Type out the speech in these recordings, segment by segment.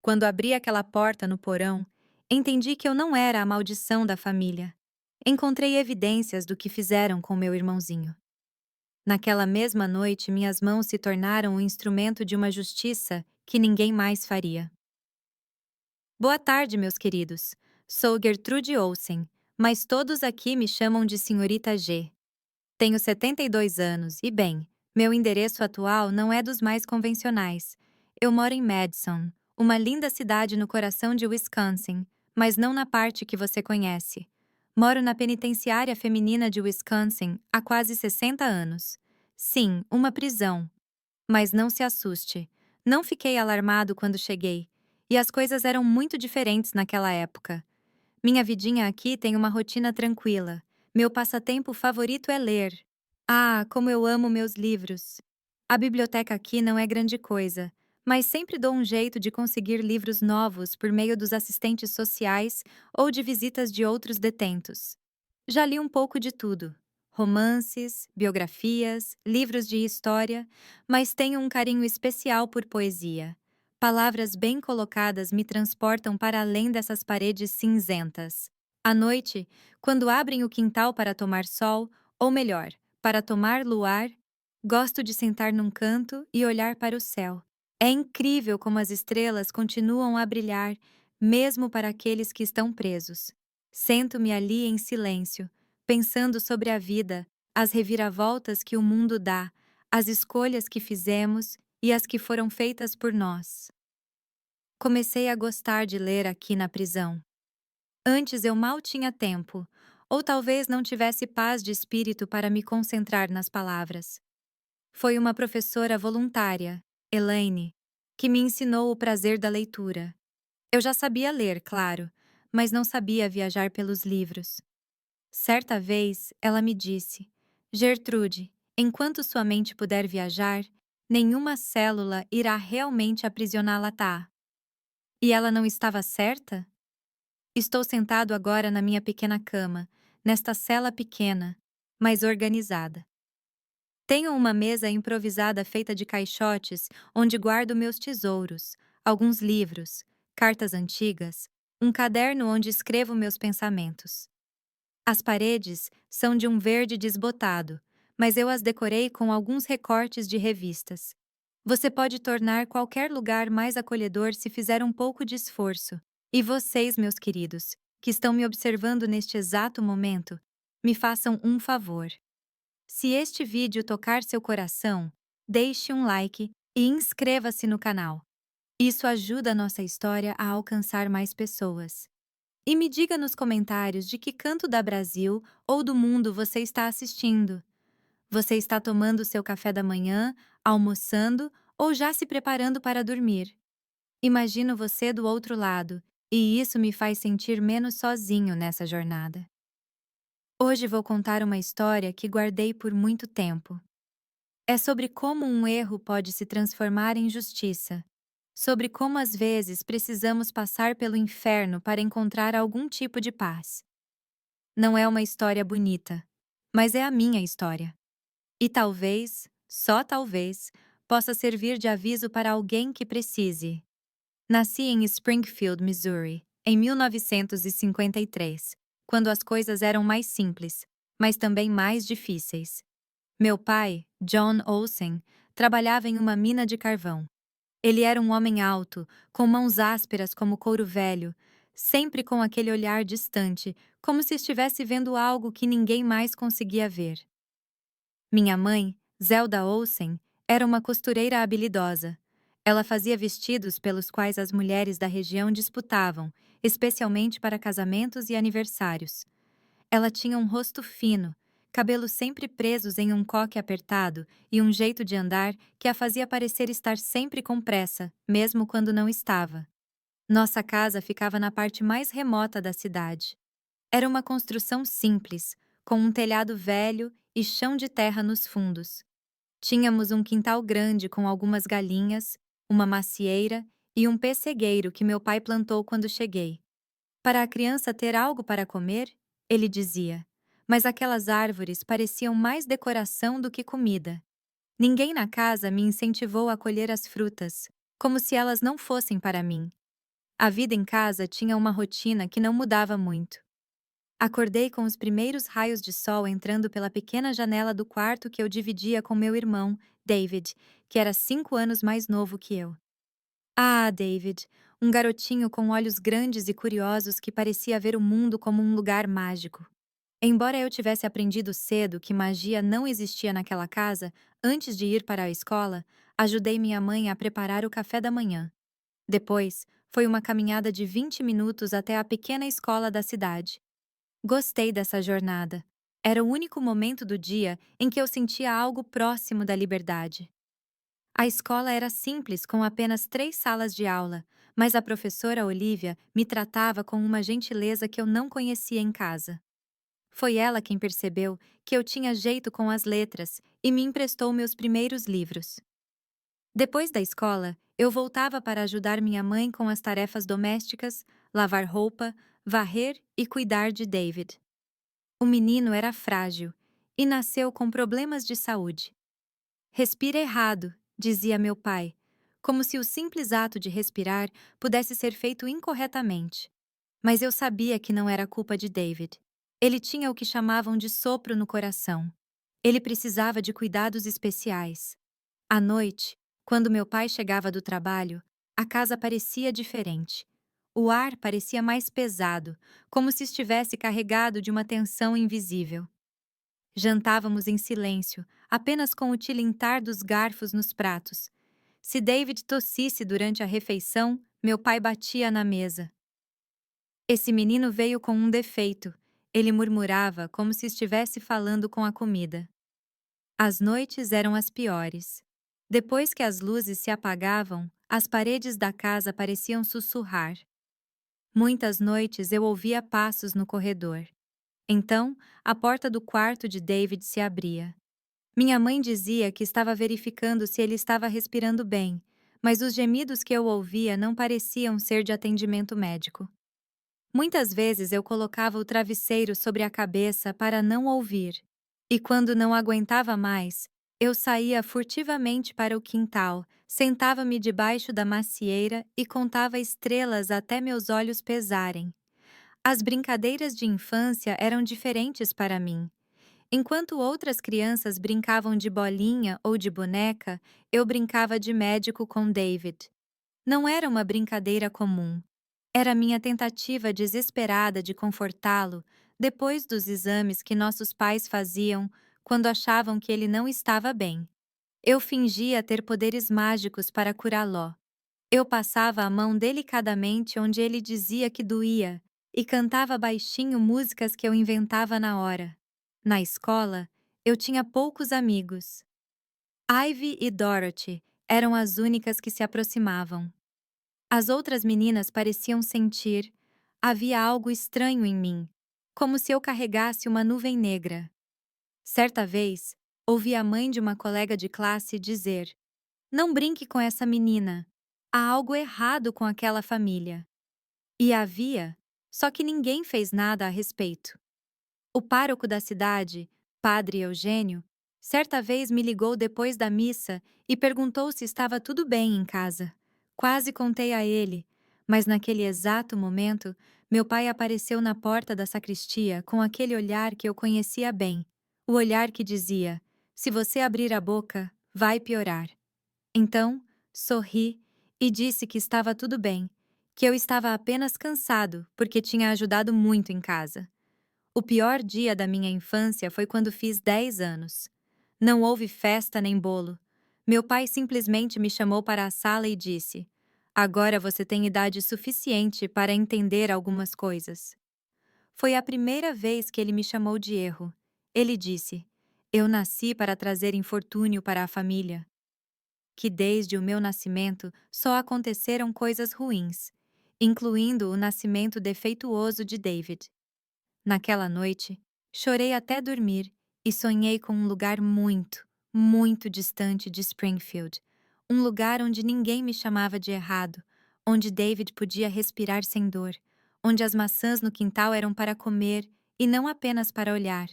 Quando abri aquela porta no porão, entendi que eu não era a maldição da família. Encontrei evidências do que fizeram com meu irmãozinho. Naquela mesma noite, minhas mãos se tornaram um instrumento de uma justiça que ninguém mais faria. Boa tarde, meus queridos. Sou Gertrude Olsen, mas todos aqui me chamam de Senhorita G. Tenho 72 anos e, bem, meu endereço atual não é dos mais convencionais. Eu moro em Madison, uma linda cidade no coração de Wisconsin, mas não na parte que você conhece. Moro na penitenciária feminina de Wisconsin há quase 60 anos. Sim, uma prisão. Mas não se assuste. Não fiquei alarmado quando cheguei. E as coisas eram muito diferentes naquela época. Minha vidinha aqui tem uma rotina tranquila. Meu passatempo favorito é ler. Ah, como eu amo meus livros! A biblioteca aqui não é grande coisa, mas sempre dou um jeito de conseguir livros novos por meio dos assistentes sociais ou de visitas de outros detentos. Já li um pouco de tudo: romances, biografias, livros de história, mas tenho um carinho especial por poesia. Palavras bem colocadas me transportam para além dessas paredes cinzentas. À noite, quando abrem o quintal para tomar sol, ou melhor, para tomar luar, gosto de sentar num canto e olhar para o céu. É incrível como as estrelas continuam a brilhar, mesmo para aqueles que estão presos. Sento-me ali em silêncio, pensando sobre a vida, as reviravoltas que o mundo dá, as escolhas que fizemos e as que foram feitas por nós. Comecei a gostar de ler aqui na prisão. Antes eu mal tinha tempo, ou talvez não tivesse paz de espírito para me concentrar nas palavras. Foi uma professora voluntária, Elaine, que me ensinou o prazer da leitura. Eu já sabia ler, claro, mas não sabia viajar pelos livros. Certa vez, ela me disse: Gertrude, enquanto sua mente puder viajar, nenhuma célula irá realmente aprisioná-la. Tá? E ela não estava certa? Estou sentado agora na minha pequena cama, nesta cela pequena, mas organizada. Tenho uma mesa improvisada feita de caixotes onde guardo meus tesouros, alguns livros, cartas antigas, um caderno onde escrevo meus pensamentos. As paredes são de um verde desbotado, mas eu as decorei com alguns recortes de revistas. Você pode tornar qualquer lugar mais acolhedor se fizer um pouco de esforço. E vocês, meus queridos, que estão me observando neste exato momento, me façam um favor. Se este vídeo tocar seu coração, deixe um like e inscreva-se no canal. Isso ajuda a nossa história a alcançar mais pessoas. E me diga nos comentários de que canto da Brasil ou do mundo você está assistindo. Você está tomando seu café da manhã, almoçando ou já se preparando para dormir? Imagino você do outro lado, e isso me faz sentir menos sozinho nessa jornada. Hoje vou contar uma história que guardei por muito tempo. É sobre como um erro pode se transformar em justiça, sobre como às vezes precisamos passar pelo inferno para encontrar algum tipo de paz. Não é uma história bonita, mas é a minha história. E talvez, só talvez, possa servir de aviso para alguém que precise. Nasci em Springfield, Missouri, em 1953, quando as coisas eram mais simples, mas também mais difíceis. Meu pai, John Olsen, trabalhava em uma mina de carvão. Ele era um homem alto, com mãos ásperas como couro velho, sempre com aquele olhar distante, como se estivesse vendo algo que ninguém mais conseguia ver. Minha mãe, Zelda Olsen, era uma costureira habilidosa. Ela fazia vestidos pelos quais as mulheres da região disputavam, especialmente para casamentos e aniversários. Ela tinha um rosto fino, cabelos sempre presos em um coque apertado e um jeito de andar que a fazia parecer estar sempre com pressa, mesmo quando não estava. Nossa casa ficava na parte mais remota da cidade. Era uma construção simples, com um telhado velho e chão de terra nos fundos. Tínhamos um quintal grande com algumas galinhas, uma macieira e um pessegueiro que meu pai plantou quando cheguei. Para a criança ter algo para comer, ele dizia, mas aquelas árvores pareciam mais decoração do que comida. Ninguém na casa me incentivou a colher as frutas, como se elas não fossem para mim. A vida em casa tinha uma rotina que não mudava muito. Acordei com os primeiros raios de sol entrando pela pequena janela do quarto que eu dividia com meu irmão, David, que era 5 anos mais novo que eu. Ah, David, um garotinho com olhos grandes e curiosos que parecia ver o mundo como um lugar mágico. Embora eu tivesse aprendido cedo que magia não existia naquela casa, antes de ir para a escola, ajudei minha mãe a preparar o café da manhã. Depois, foi uma caminhada de 20 minutos até a pequena escola da cidade. Gostei dessa jornada. Era o único momento do dia em que eu sentia algo próximo da liberdade. A escola era simples, com apenas 3 salas de aula, mas a professora Olivia me tratava com uma gentileza que eu não conhecia em casa. Foi ela quem percebeu que eu tinha jeito com as letras e me emprestou meus primeiros livros. Depois da escola, eu voltava para ajudar minha mãe com as tarefas domésticas, lavar roupa, varrer e cuidar de David. O menino era frágil e nasceu com problemas de saúde. Respira errado, dizia meu pai, como se o simples ato de respirar pudesse ser feito incorretamente. Mas eu sabia que não era culpa de David. Ele tinha o que chamavam de sopro no coração. Ele precisava de cuidados especiais. À noite, quando meu pai chegava do trabalho, a casa parecia diferente. O ar parecia mais pesado, como se estivesse carregado de uma tensão invisível. Jantávamos em silêncio, apenas com o tilintar dos garfos nos pratos. Se David tossisse durante a refeição, meu pai batia na mesa. Esse menino veio com um defeito, ele murmurava como se estivesse falando com a comida. As noites eram as piores. Depois que as luzes se apagavam, as paredes da casa pareciam sussurrar. Muitas noites eu ouvia passos no corredor. Então, a porta do quarto de David se abria. Minha mãe dizia que estava verificando se ele estava respirando bem, mas os gemidos que eu ouvia não pareciam ser de atendimento médico. Muitas vezes eu colocava o travesseiro sobre a cabeça para não ouvir, e quando não aguentava mais, eu saía furtivamente para o quintal, sentava-me debaixo da macieira e contava estrelas até meus olhos pesarem. As brincadeiras de infância eram diferentes para mim. Enquanto outras crianças brincavam de bolinha ou de boneca, eu brincava de médico com David. Não era uma brincadeira comum. Era minha tentativa desesperada de confortá-lo depois dos exames que nossos pais faziam quando achavam que ele não estava bem. Eu fingia ter poderes mágicos para curá-lo. Eu passava a mão delicadamente onde ele dizia que doía e cantava baixinho músicas que eu inventava na hora. Na escola, eu tinha poucos amigos. Ivy e Dorothy eram as únicas que se aproximavam. As outras meninas pareciam sentir. Havia algo estranho em mim, como se eu carregasse uma nuvem negra. Certa vez, ouvi a mãe de uma colega de classe dizer: "Não brinque com essa menina. Há algo errado com aquela família." E havia, só que ninguém fez nada a respeito. O pároco da cidade, Padre Eugênio, certa vez me ligou depois da missa e perguntou se estava tudo bem em casa. Quase contei a ele, mas naquele exato momento, meu pai apareceu na porta da sacristia com aquele olhar que eu conhecia bem. O olhar que dizia: "Se você abrir a boca, vai piorar." Então, sorri e disse que estava tudo bem, que eu estava apenas cansado porque tinha ajudado muito em casa. O pior dia da minha infância foi quando fiz 10 anos. Não houve festa nem bolo. Meu pai simplesmente me chamou para a sala e disse: "Agora você tem idade suficiente para entender algumas coisas." Foi a primeira vez que ele me chamou de erro. Ele disse: "Eu nasci para trazer infortúnio para a família." Que desde o meu nascimento só aconteceram coisas ruins, incluindo o nascimento defeituoso de David. Naquela noite, chorei até dormir e sonhei com um lugar muito, muito distante de Springfield. Um lugar onde ninguém me chamava de errado, onde David podia respirar sem dor, onde as maçãs no quintal eram para comer e não apenas para olhar.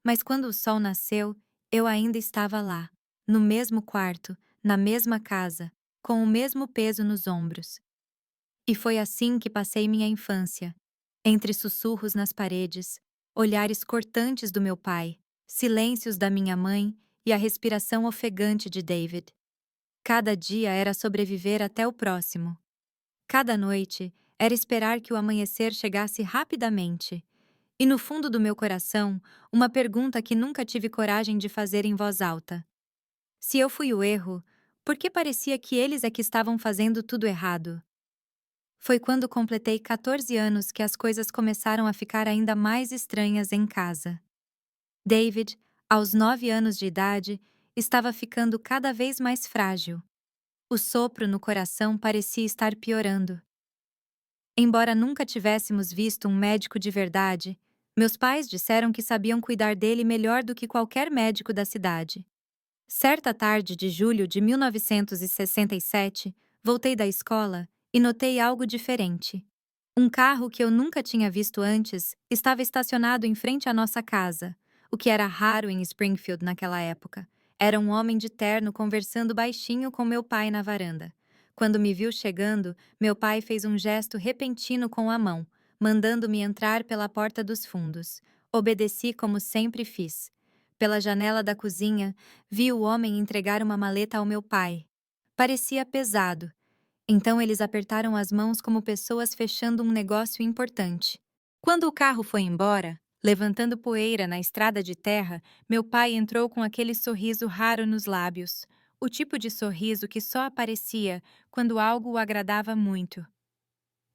Mas quando o sol nasceu, eu ainda estava lá, no mesmo quarto, na mesma casa, com o mesmo peso nos ombros. E foi assim que passei minha infância, entre sussurros nas paredes, olhares cortantes do meu pai, silêncios da minha mãe e a respiração ofegante de David. Cada dia era sobreviver até o próximo. Cada noite era esperar que o amanhecer chegasse rapidamente. E no fundo do meu coração, uma pergunta que nunca tive coragem de fazer em voz alta. Se eu fui o erro, por que parecia que eles é que estavam fazendo tudo errado? Foi quando completei 14 anos que as coisas começaram a ficar ainda mais estranhas em casa. David, aos 9 anos de idade, estava ficando cada vez mais frágil. O sopro no coração parecia estar piorando. Embora nunca tivéssemos visto um médico de verdade, meus pais disseram que sabiam cuidar dele melhor do que qualquer médico da cidade. Certa tarde de julho de 1967, voltei da escola e notei algo diferente. Um carro que eu nunca tinha visto antes estava estacionado em frente à nossa casa, o que era raro em Springfield naquela época. Era um homem de terno conversando baixinho com meu pai na varanda. Quando me viu chegando, meu pai fez um gesto repentino com a mão, mandando-me entrar pela porta dos fundos. Obedeci como sempre fiz. Pela janela da cozinha, vi o homem entregar uma maleta ao meu pai. Parecia pesado. Então eles apertaram as mãos como pessoas fechando um negócio importante. Quando o carro foi embora, levantando poeira na estrada de terra, meu pai entrou com aquele sorriso raro nos lábios, o tipo de sorriso que só aparecia quando algo o agradava muito.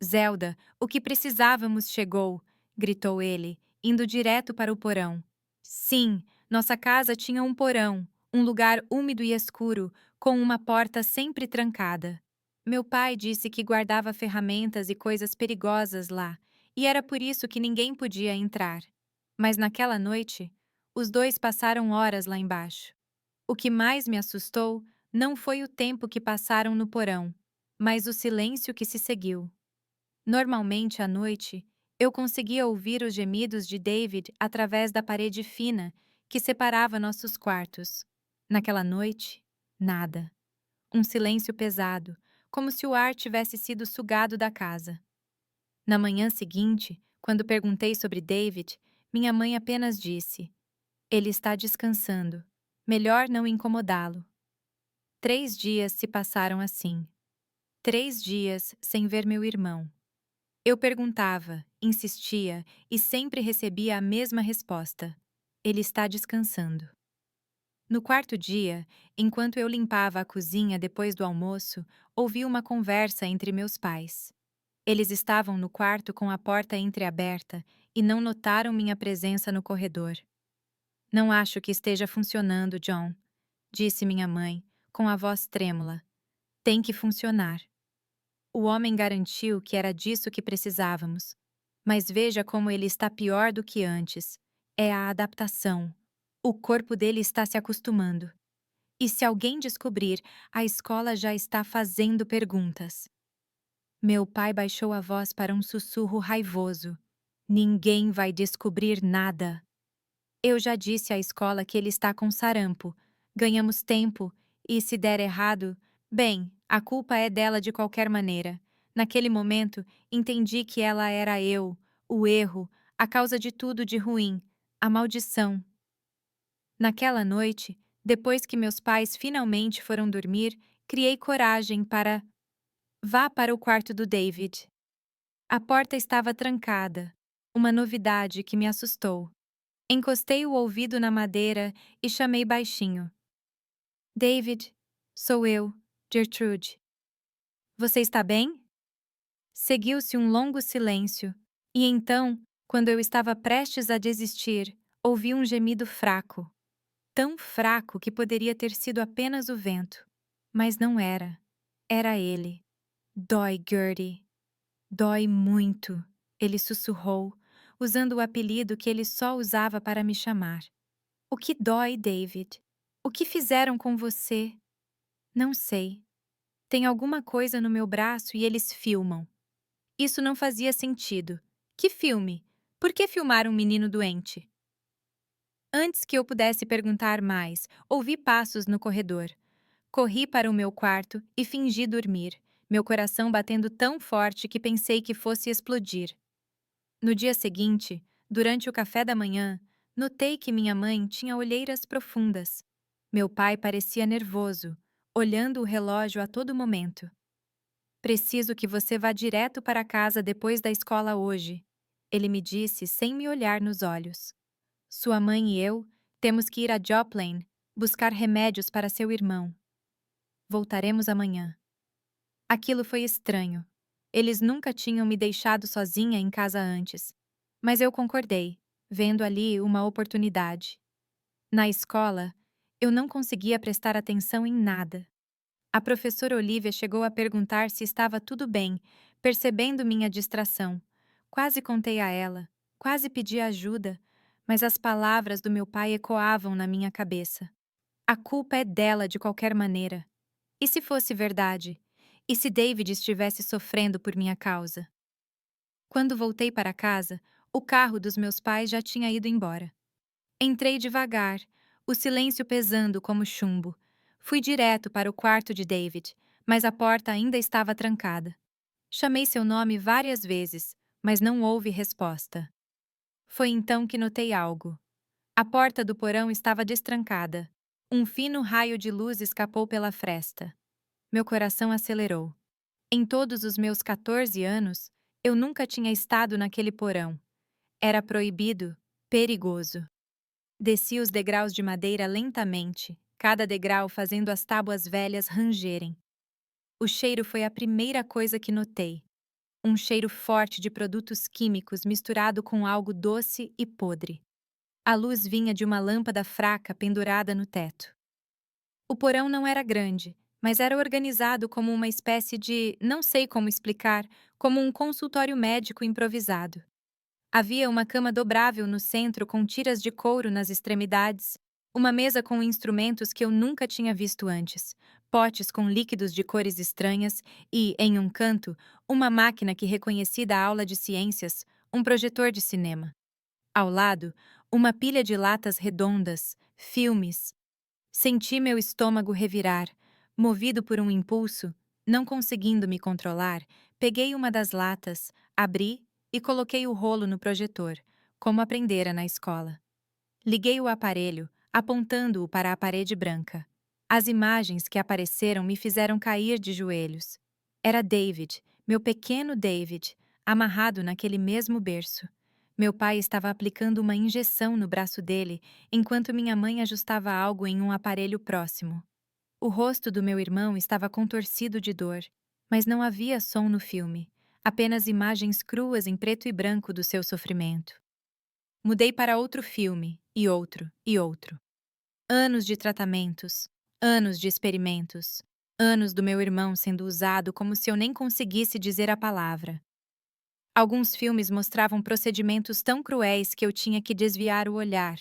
Zelda, o que precisávamos chegou, gritou ele, indo direto para o porão. Sim, nossa casa tinha um porão, um lugar úmido e escuro, com uma porta sempre trancada. Meu pai disse que guardava ferramentas e coisas perigosas lá, e era por isso que ninguém podia entrar. Mas naquela noite, os dois passaram horas lá embaixo. O que mais me assustou não foi o tempo que passaram no porão, mas o silêncio que se seguiu. Normalmente, à noite, eu conseguia ouvir os gemidos de David através da parede fina que separava nossos quartos. Naquela noite, nada. Um silêncio pesado, como se o ar tivesse sido sugado da casa. Na manhã seguinte, quando perguntei sobre David, minha mãe apenas disse: ele está descansando. Melhor não incomodá-lo. 3 dias se passaram assim. 3 dias sem ver meu irmão. Eu perguntava, insistia e sempre recebia a mesma resposta: ele está descansando. No quarto dia, enquanto eu limpava a cozinha depois do almoço, ouvi uma conversa entre meus pais. Eles estavam no quarto com a porta entreaberta e não notaram minha presença no corredor. Não acho que esteja funcionando, John, disse minha mãe, com a voz trêmula. Tem que funcionar. O homem garantiu que era disso que precisávamos. Mas veja como ele está pior do que antes. É a adaptação. O corpo dele está se acostumando. E se alguém descobrir, a escola já está fazendo perguntas. Meu pai baixou a voz para um sussurro raivoso. Ninguém vai descobrir nada. Eu já disse à escola que ele está com sarampo. Ganhamos tempo, e se der errado, bem, a culpa é dela de qualquer maneira. Naquele momento, entendi que ela era eu, o erro, a causa de tudo de ruim, a maldição. Naquela noite, depois que meus pais finalmente foram dormir, criei coragem para... Vá para o quarto do David. A porta estava trancada, uma novidade que me assustou. Encostei o ouvido na madeira e chamei baixinho. David, sou eu, Gertrude. Você está bem? Seguiu-se um longo silêncio, e então, quando eu estava prestes a desistir, ouvi um gemido fraco. Tão fraco que poderia ter sido apenas o vento. Mas não era. Era ele. Dói, Gertie. Dói muito, ele sussurrou, usando o apelido que ele só usava para me chamar. O que dói, David? O que fizeram com você? Não sei. Tem alguma coisa no meu braço e eles filmam. Isso não fazia sentido. Que filme? Por que filmar um menino doente? Antes que eu pudesse perguntar mais, ouvi passos no corredor. Corri para o meu quarto e fingi dormir. meu coração batendo tão forte que pensei que fosse explodir. No dia seguinte, durante o café da manhã, notei que minha mãe tinha olheiras profundas. Meu pai parecia nervoso, olhando o relógio a todo momento. Preciso que você vá direto para casa depois da escola hoje, ele me disse sem me olhar nos olhos. Sua mãe e eu temos que ir a Joplin buscar remédios para seu irmão. Voltaremos amanhã. Aquilo foi estranho. Eles nunca tinham me deixado sozinha em casa antes. Mas eu concordei, vendo ali uma oportunidade. Na escola, eu não conseguia prestar atenção em nada. A professora Olivia chegou a perguntar se estava tudo bem, percebendo minha distração. Quase contei a ela, quase pedi ajuda, mas as palavras do meu pai ecoavam na minha cabeça. A culpa é dela de qualquer maneira. E se fosse verdade? E se David estivesse sofrendo por minha causa? Quando voltei para casa, o carro dos meus pais já tinha ido embora. Entrei devagar, o silêncio pesando como chumbo. Fui direto para o quarto de David, mas a porta ainda estava trancada. Chamei seu nome várias vezes, mas não houve resposta. Foi então que notei algo. A porta do porão estava destrancada. Um fino raio de luz escapou pela fresta. Meu coração acelerou. Em todos os meus 14 anos, eu nunca tinha estado naquele porão. Era proibido, perigoso. Desci os degraus de madeira lentamente, cada degrau fazendo as tábuas velhas rangerem. O cheiro foi a primeira coisa que notei. Um cheiro forte de produtos químicos misturado com algo doce e podre. A luz vinha de uma lâmpada fraca pendurada no teto. O porão não era grande, mas era organizado como uma espécie de, não sei como explicar, como um consultório médico improvisado. Havia uma cama dobrável no centro com tiras de couro nas extremidades, uma mesa com instrumentos que eu nunca tinha visto antes, potes com líquidos de cores estranhas e, em um canto, uma máquina que reconheci da aula de ciências, um projetor de cinema. Ao lado, uma pilha de latas redondas, filmes. Senti meu estômago revirar. Movido por um impulso, não conseguindo me controlar, peguei uma das latas, abri e coloquei o rolo no projetor, como aprendera na escola. Liguei o aparelho, apontando-o para a parede branca. As imagens que apareceram me fizeram cair de joelhos. Era David, meu pequeno David, amarrado naquele mesmo berço. Meu pai estava aplicando uma injeção no braço dele, enquanto minha mãe ajustava algo em um aparelho próximo. O rosto do meu irmão estava contorcido de dor, mas não havia som no filme, apenas imagens cruas em preto e branco do seu sofrimento. Mudei para outro filme, e outro, e outro. Anos de tratamentos, anos de experimentos, anos do meu irmão sendo usado como se eu nem conseguisse dizer a palavra. Alguns filmes mostravam procedimentos tão cruéis que eu tinha que desviar o olhar.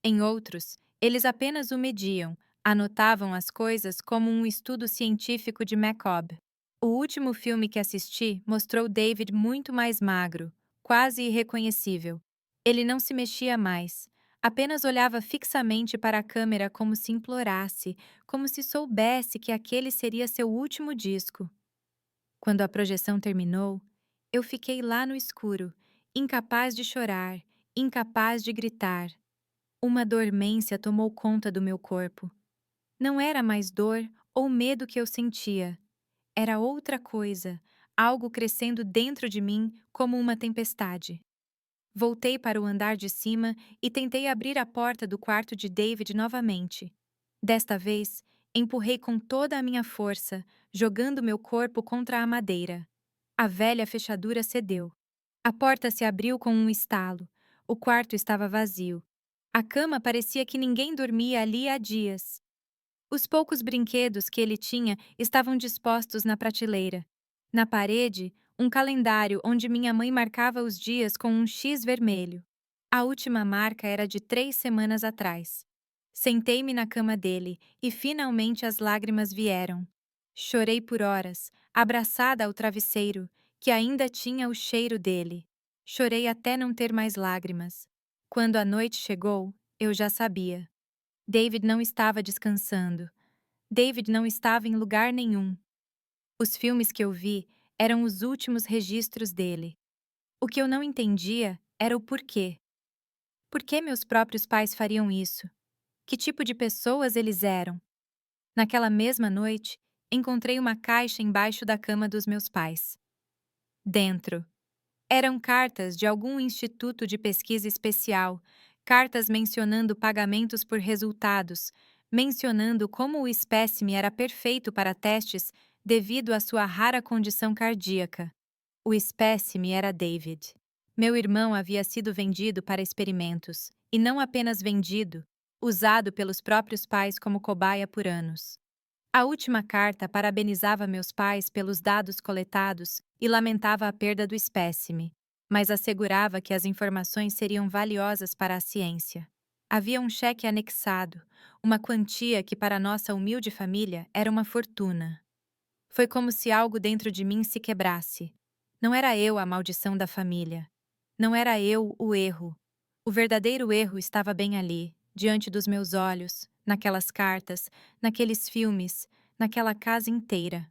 Em outros, eles apenas o mediam, anotavam as coisas como um estudo científico de McCobb. O último filme que assisti mostrou David muito mais magro, quase irreconhecível. Ele não se mexia mais, apenas olhava fixamente para a câmera como se implorasse, como se soubesse que aquele seria seu último disco. Quando a projeção terminou, eu fiquei lá no escuro, incapaz de chorar, incapaz de gritar. Uma dormência tomou conta do meu corpo. Não era mais dor ou medo que eu sentia. Era outra coisa, algo crescendo dentro de mim como uma tempestade. Voltei para o andar de cima e tentei abrir a porta do quarto de David novamente. Desta vez, empurrei com toda a minha força, jogando meu corpo contra a madeira. A velha fechadura cedeu. A porta se abriu com um estalo. O quarto estava vazio. A cama parecia que ninguém dormia ali há dias. Os poucos brinquedos que ele tinha estavam dispostos na prateleira. Na parede, um calendário onde minha mãe marcava os dias com um X vermelho. A última marca era de 3 semanas atrás. Sentei-me na cama dele e finalmente as lágrimas vieram. Chorei por horas, abraçada ao travesseiro, que ainda tinha o cheiro dele. Chorei até não ter mais lágrimas. Quando a noite chegou, eu já sabia. David não estava descansando. David não estava em lugar nenhum. Os filmes que eu vi eram os últimos registros dele. O que eu não entendia era o porquê. Por que meus próprios pais fariam isso? Que tipo de pessoas eles eram? Naquela mesma noite, encontrei uma caixa embaixo da cama dos meus pais. Dentro, eram cartas de algum instituto de pesquisa especial, cartas mencionando pagamentos por resultados, mencionando como o espécime era perfeito para testes devido à sua rara condição cardíaca. O espécime era David. Meu irmão havia sido vendido para experimentos, e não apenas vendido, usado pelos próprios pais como cobaia por anos. A última carta parabenizava meus pais pelos dados coletados e lamentava a perda do espécime, mas assegurava que as informações seriam valiosas para a ciência. Havia um cheque anexado, uma quantia que para nossa humilde família era uma fortuna. Foi como se algo dentro de mim se quebrasse. Não era eu a maldição da família. Não era eu o erro. O verdadeiro erro estava bem ali, diante dos meus olhos, naquelas cartas, naqueles filmes, naquela casa inteira.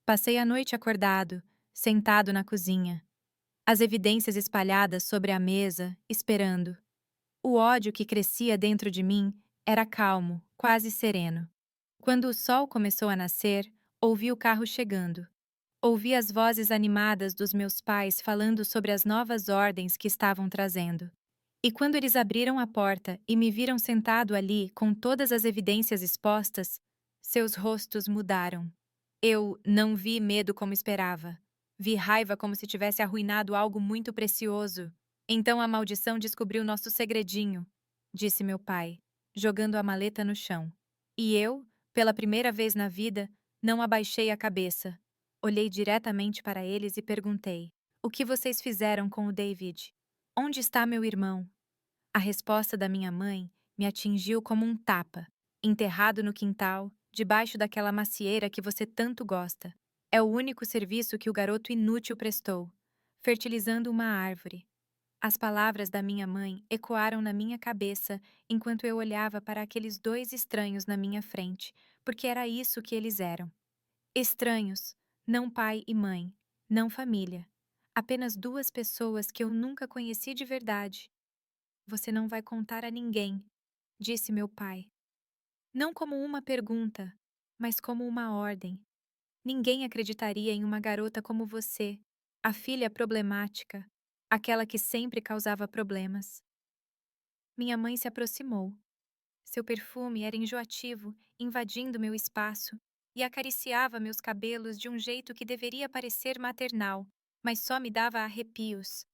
Passei a noite acordado, sentado na cozinha. As evidências espalhadas sobre a mesa, esperando. O ódio que crescia dentro de mim era calmo, quase sereno. Quando o sol começou a nascer, ouvi o carro chegando. Ouvi as vozes animadas dos meus pais falando sobre as novas ordens que estavam trazendo. E quando eles abriram a porta e me viram sentado ali com todas as evidências expostas, seus rostos mudaram. Eu não vi medo como esperava. Vi raiva como se tivesse arruinado algo muito precioso. Então a maldição descobriu nosso segredinho, disse meu pai, jogando a maleta no chão. E eu, pela primeira vez na vida, não abaixei a cabeça. Olhei diretamente para eles e perguntei: o que vocês fizeram com o David? Onde está meu irmão? A resposta da minha mãe me atingiu como um tapa. Enterrado no quintal, debaixo daquela macieira que você tanto gosta. É o único serviço que o garoto inútil prestou, fertilizando uma árvore. As palavras da minha mãe ecoaram na minha cabeça enquanto eu olhava para aqueles dois estranhos na minha frente, porque era isso que eles eram. Estranhos, não pai e mãe, não família. Apenas duas pessoas que eu nunca conheci de verdade. Você não vai contar a ninguém, disse meu pai. Não como uma pergunta, mas como uma ordem. Ninguém acreditaria em uma garota como você, a filha problemática, aquela que sempre causava problemas. Minha mãe se aproximou. Seu perfume era enjoativo, invadindo meu espaço, e acariciava meus cabelos de um jeito que deveria parecer maternal, mas só me dava arrepios.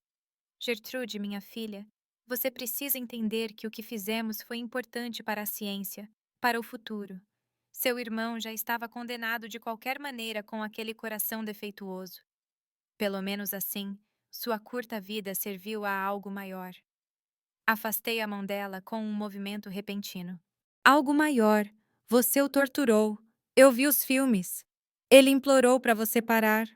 Gertrude, minha filha, você precisa entender que o que fizemos foi importante para a ciência, para o futuro. Seu irmão já estava condenado de qualquer maneira com aquele coração defeituoso. Pelo menos assim, sua curta vida serviu a algo maior. Afastei a mão dela com um movimento repentino. Algo maior. Você o torturou. Eu vi os filmes. Ele implorou para você parar.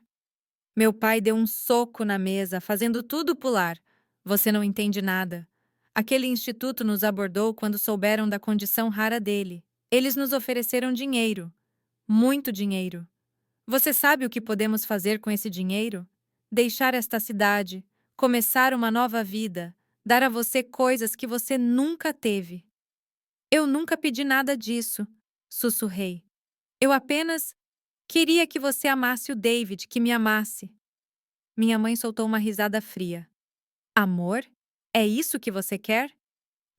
Meu pai deu um soco na mesa, fazendo tudo pular. Você não entende nada. Aquele instituto nos abordou quando souberam da condição rara dele. Eles nos ofereceram dinheiro. Muito dinheiro. Você sabe o que podemos fazer com esse dinheiro? Deixar esta cidade, começar uma nova vida, dar a você coisas que você nunca teve. Eu nunca pedi nada disso, sussurrei. Eu apenas queria que você amasse o David, que me amasse. Minha mãe soltou uma risada fria. Amor? É isso que você quer?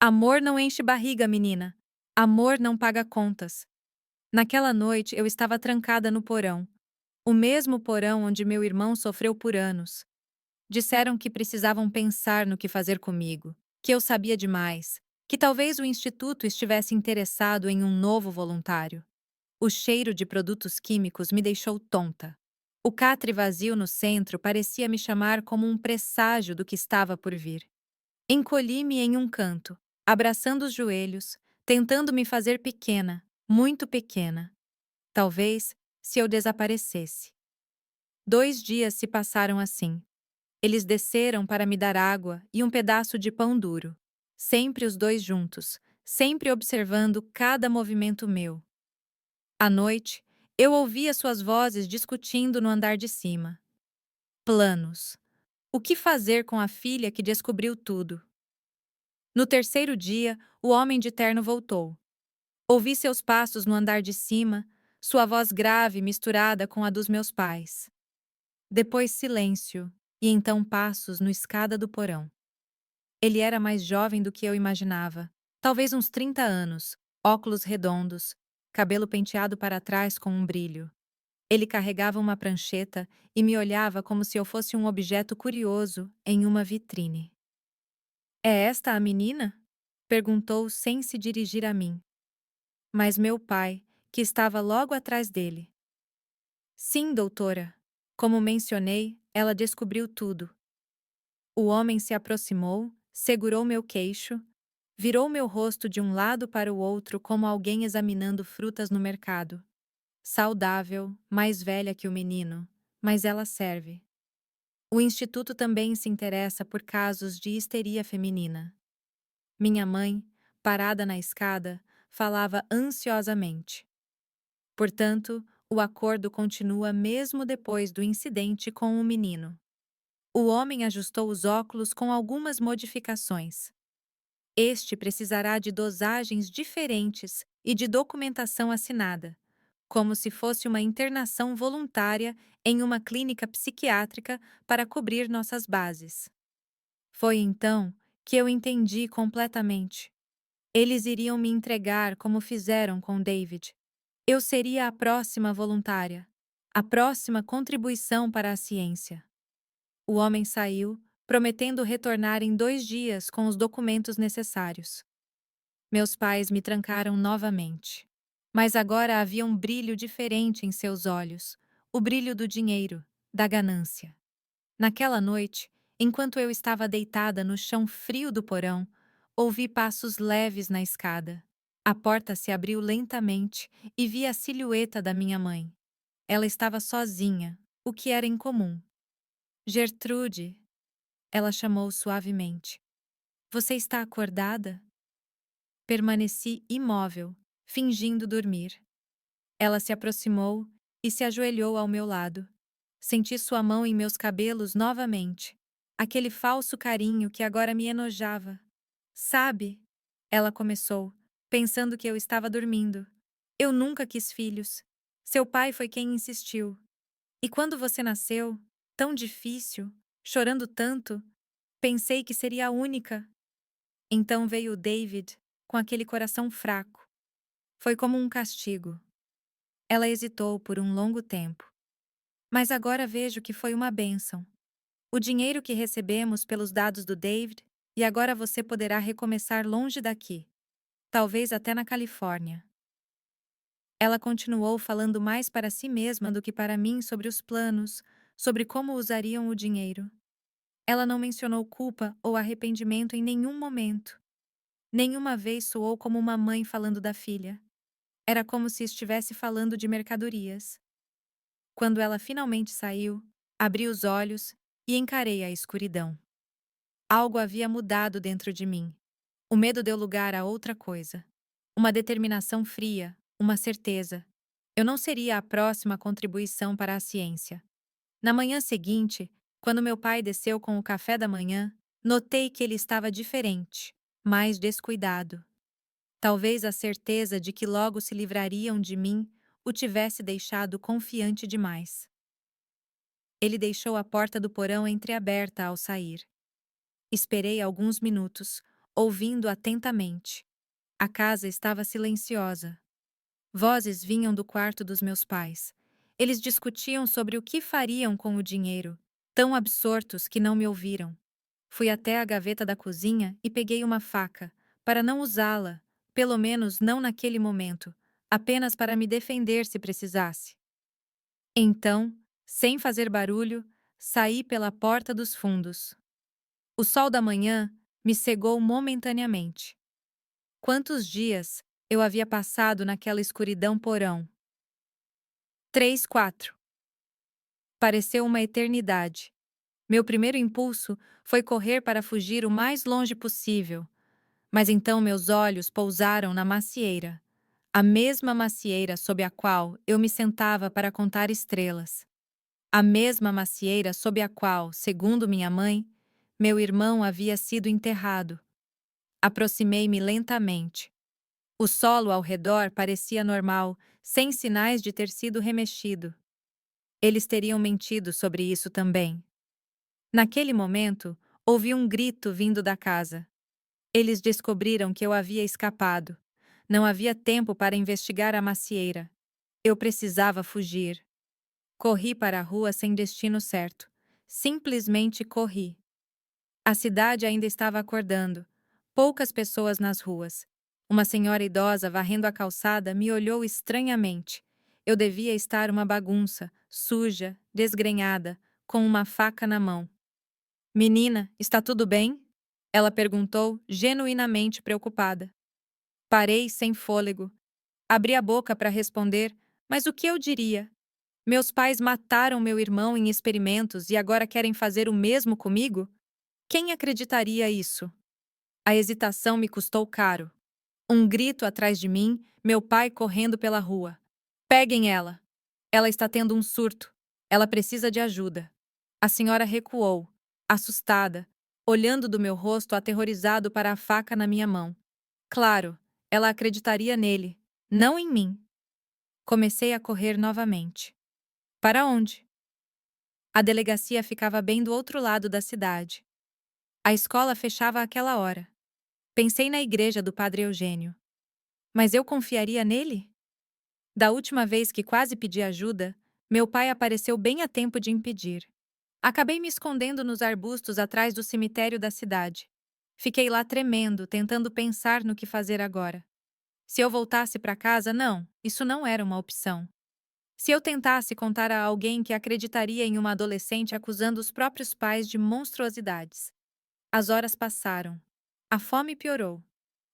Amor não enche barriga, menina. Amor não paga contas. Naquela noite eu estava trancada no porão. O mesmo porão onde meu irmão sofreu por anos. Disseram que precisavam pensar no que fazer comigo, que eu sabia demais, que talvez o instituto estivesse interessado em um novo voluntário. O cheiro de produtos químicos me deixou tonta. O catre vazio no centro parecia me chamar como um presságio do que estava por vir. Encolhi-me em um canto, abraçando os joelhos, tentando me fazer pequena, muito pequena. Talvez se eu desaparecesse. 2 dias se passaram assim. Eles desceram para me dar água e um pedaço de pão duro. Sempre os dois juntos, sempre observando cada movimento meu. À noite, Eu ouvia suas vozes discutindo no andar de cima. Planos. O que fazer com a filha que descobriu tudo? No terceiro dia, o homem de terno voltou. Ouvi seus passos no andar de cima, sua voz grave misturada com a dos meus pais. Depois silêncio, e então passos no escada do porão. Ele era mais jovem do que eu imaginava, talvez uns 30 anos, óculos redondos, cabelo penteado para trás com um brilho. Ele carregava uma prancheta e me olhava como se eu fosse um objeto curioso em uma vitrine. É esta a menina? Perguntou sem se dirigir a mim. Mas meu pai, que estava logo atrás dele. Sim, doutora. Como mencionei, ela descobriu tudo. O homem se aproximou, segurou meu queixo, virou meu rosto de um lado para o outro como alguém examinando frutas no mercado. Saudável, mais velha que o menino, mas ela serve. O instituto também se interessa por casos de histeria feminina. Minha mãe, parada na escada, falava ansiosamente. Portanto, o acordo continua mesmo depois do incidente com o menino. O homem ajustou os óculos com algumas modificações. Este precisará de dosagens diferentes e de documentação assinada, como se fosse uma internação voluntária em uma clínica psiquiátrica para cobrir nossas bases. Foi então que eu entendi completamente. Eles iriam me entregar como fizeram com David. Eu seria a próxima voluntária, a próxima contribuição para a ciência. O homem saiu, prometendo retornar em 2 dias com os documentos necessários. Meus pais me trancaram novamente. Mas agora havia um brilho diferente em seus olhos, o brilho do dinheiro, da ganância. Naquela noite, enquanto eu estava deitada no chão frio do porão, ouvi passos leves na escada. A porta se abriu lentamente e vi a silhueta da minha mãe. Ela estava sozinha, o que era incomum. Gertrude, ela chamou suavemente. Você está acordada? Permaneci imóvel, fingindo dormir. Ela se aproximou e se ajoelhou ao meu lado. Senti sua mão em meus cabelos novamente. Aquele falso carinho que agora me enojava. Sabe? Ela começou, pensando que eu estava dormindo. Eu nunca quis filhos. Seu pai foi quem insistiu. E quando você nasceu, tão difícil, chorando tanto, pensei que seria a única. Então veio o David, com aquele coração fraco. Foi como um castigo. Ela hesitou por um longo tempo. Mas agora vejo que foi uma bênção. O dinheiro que recebemos pelos dados do David, e agora você poderá recomeçar longe daqui. Talvez até na Califórnia. Ela continuou falando mais para si mesma do que para mim sobre os planos, sobre como usariam o dinheiro. Ela não mencionou culpa ou arrependimento em nenhum momento. Nenhuma vez soou como uma mãe falando da filha. Era como se estivesse falando de mercadorias. Quando ela finalmente saiu, abri os olhos e encarei a escuridão. Algo havia mudado dentro de mim. O medo deu lugar a outra coisa. Uma determinação fria, uma certeza. Eu não seria a próxima contribuição para a ciência. Na manhã seguinte, quando meu pai desceu com o café da manhã, notei que ele estava diferente, mais descuidado. Talvez a certeza de que logo se livrariam de mim o tivesse deixado confiante demais. Ele deixou a porta do porão entreaberta ao sair. Esperei alguns minutos, ouvindo atentamente. A casa estava silenciosa. Vozes vinham do quarto dos meus pais. Eles discutiam sobre o que fariam com o dinheiro, tão absortos que não me ouviram. Fui até a gaveta da cozinha e peguei uma faca, para não usá-la, pelo menos não naquele momento, apenas para me defender se precisasse. Então, sem fazer barulho, saí pela porta dos fundos. O sol da manhã me cegou momentaneamente. Quantos dias eu havia passado naquela escuridão porão? 3, 4. Pareceu uma eternidade. Meu primeiro impulso foi correr para fugir o mais longe possível, mas então meus olhos pousaram na macieira. A mesma macieira sob a qual eu me sentava para contar estrelas. A mesma macieira sob a qual, segundo minha mãe, meu irmão havia sido enterrado. Aproximei-me lentamente. O solo ao redor parecia normal, sem sinais de ter sido remexido. Eles teriam mentido sobre isso também. Naquele momento, ouvi um grito vindo da casa. Eles descobriram que eu havia escapado. Não havia tempo para investigar a macieira. Eu precisava fugir. Corri para a rua sem destino certo. Simplesmente corri. A cidade ainda estava acordando. Poucas pessoas nas ruas. Uma senhora idosa varrendo a calçada me olhou estranhamente. Eu devia estar uma bagunça, suja, desgrenhada, com uma faca na mão. Menina, está tudo bem? Ela perguntou, genuinamente preocupada. Parei sem fôlego. Abri a boca para responder, mas o que eu diria? Meus pais mataram meu irmão em experimentos e agora querem fazer o mesmo comigo? Quem acreditaria isso? A hesitação me custou caro. Um grito atrás de mim, meu pai correndo pela rua. Peguem ela! Ela está tendo um surto. Ela precisa de ajuda. A senhora recuou, assustada, olhando do meu rosto aterrorizado para a faca na minha mão. Claro, ela acreditaria nele, não em mim. Comecei a correr novamente. Para onde? A delegacia ficava bem do outro lado da cidade. A escola fechava àquela hora. Pensei na igreja do Padre Eugênio. Mas eu confiaria nele? Da última vez que quase pedi ajuda, meu pai apareceu bem a tempo de impedir. Acabei me escondendo nos arbustos atrás do cemitério da cidade. Fiquei lá tremendo, tentando pensar no que fazer agora. Se eu voltasse para casa, não, isso não era uma opção. Se eu tentasse contar a alguém que acreditaria em uma adolescente acusando os próprios pais de monstruosidades. As horas passaram. A fome piorou.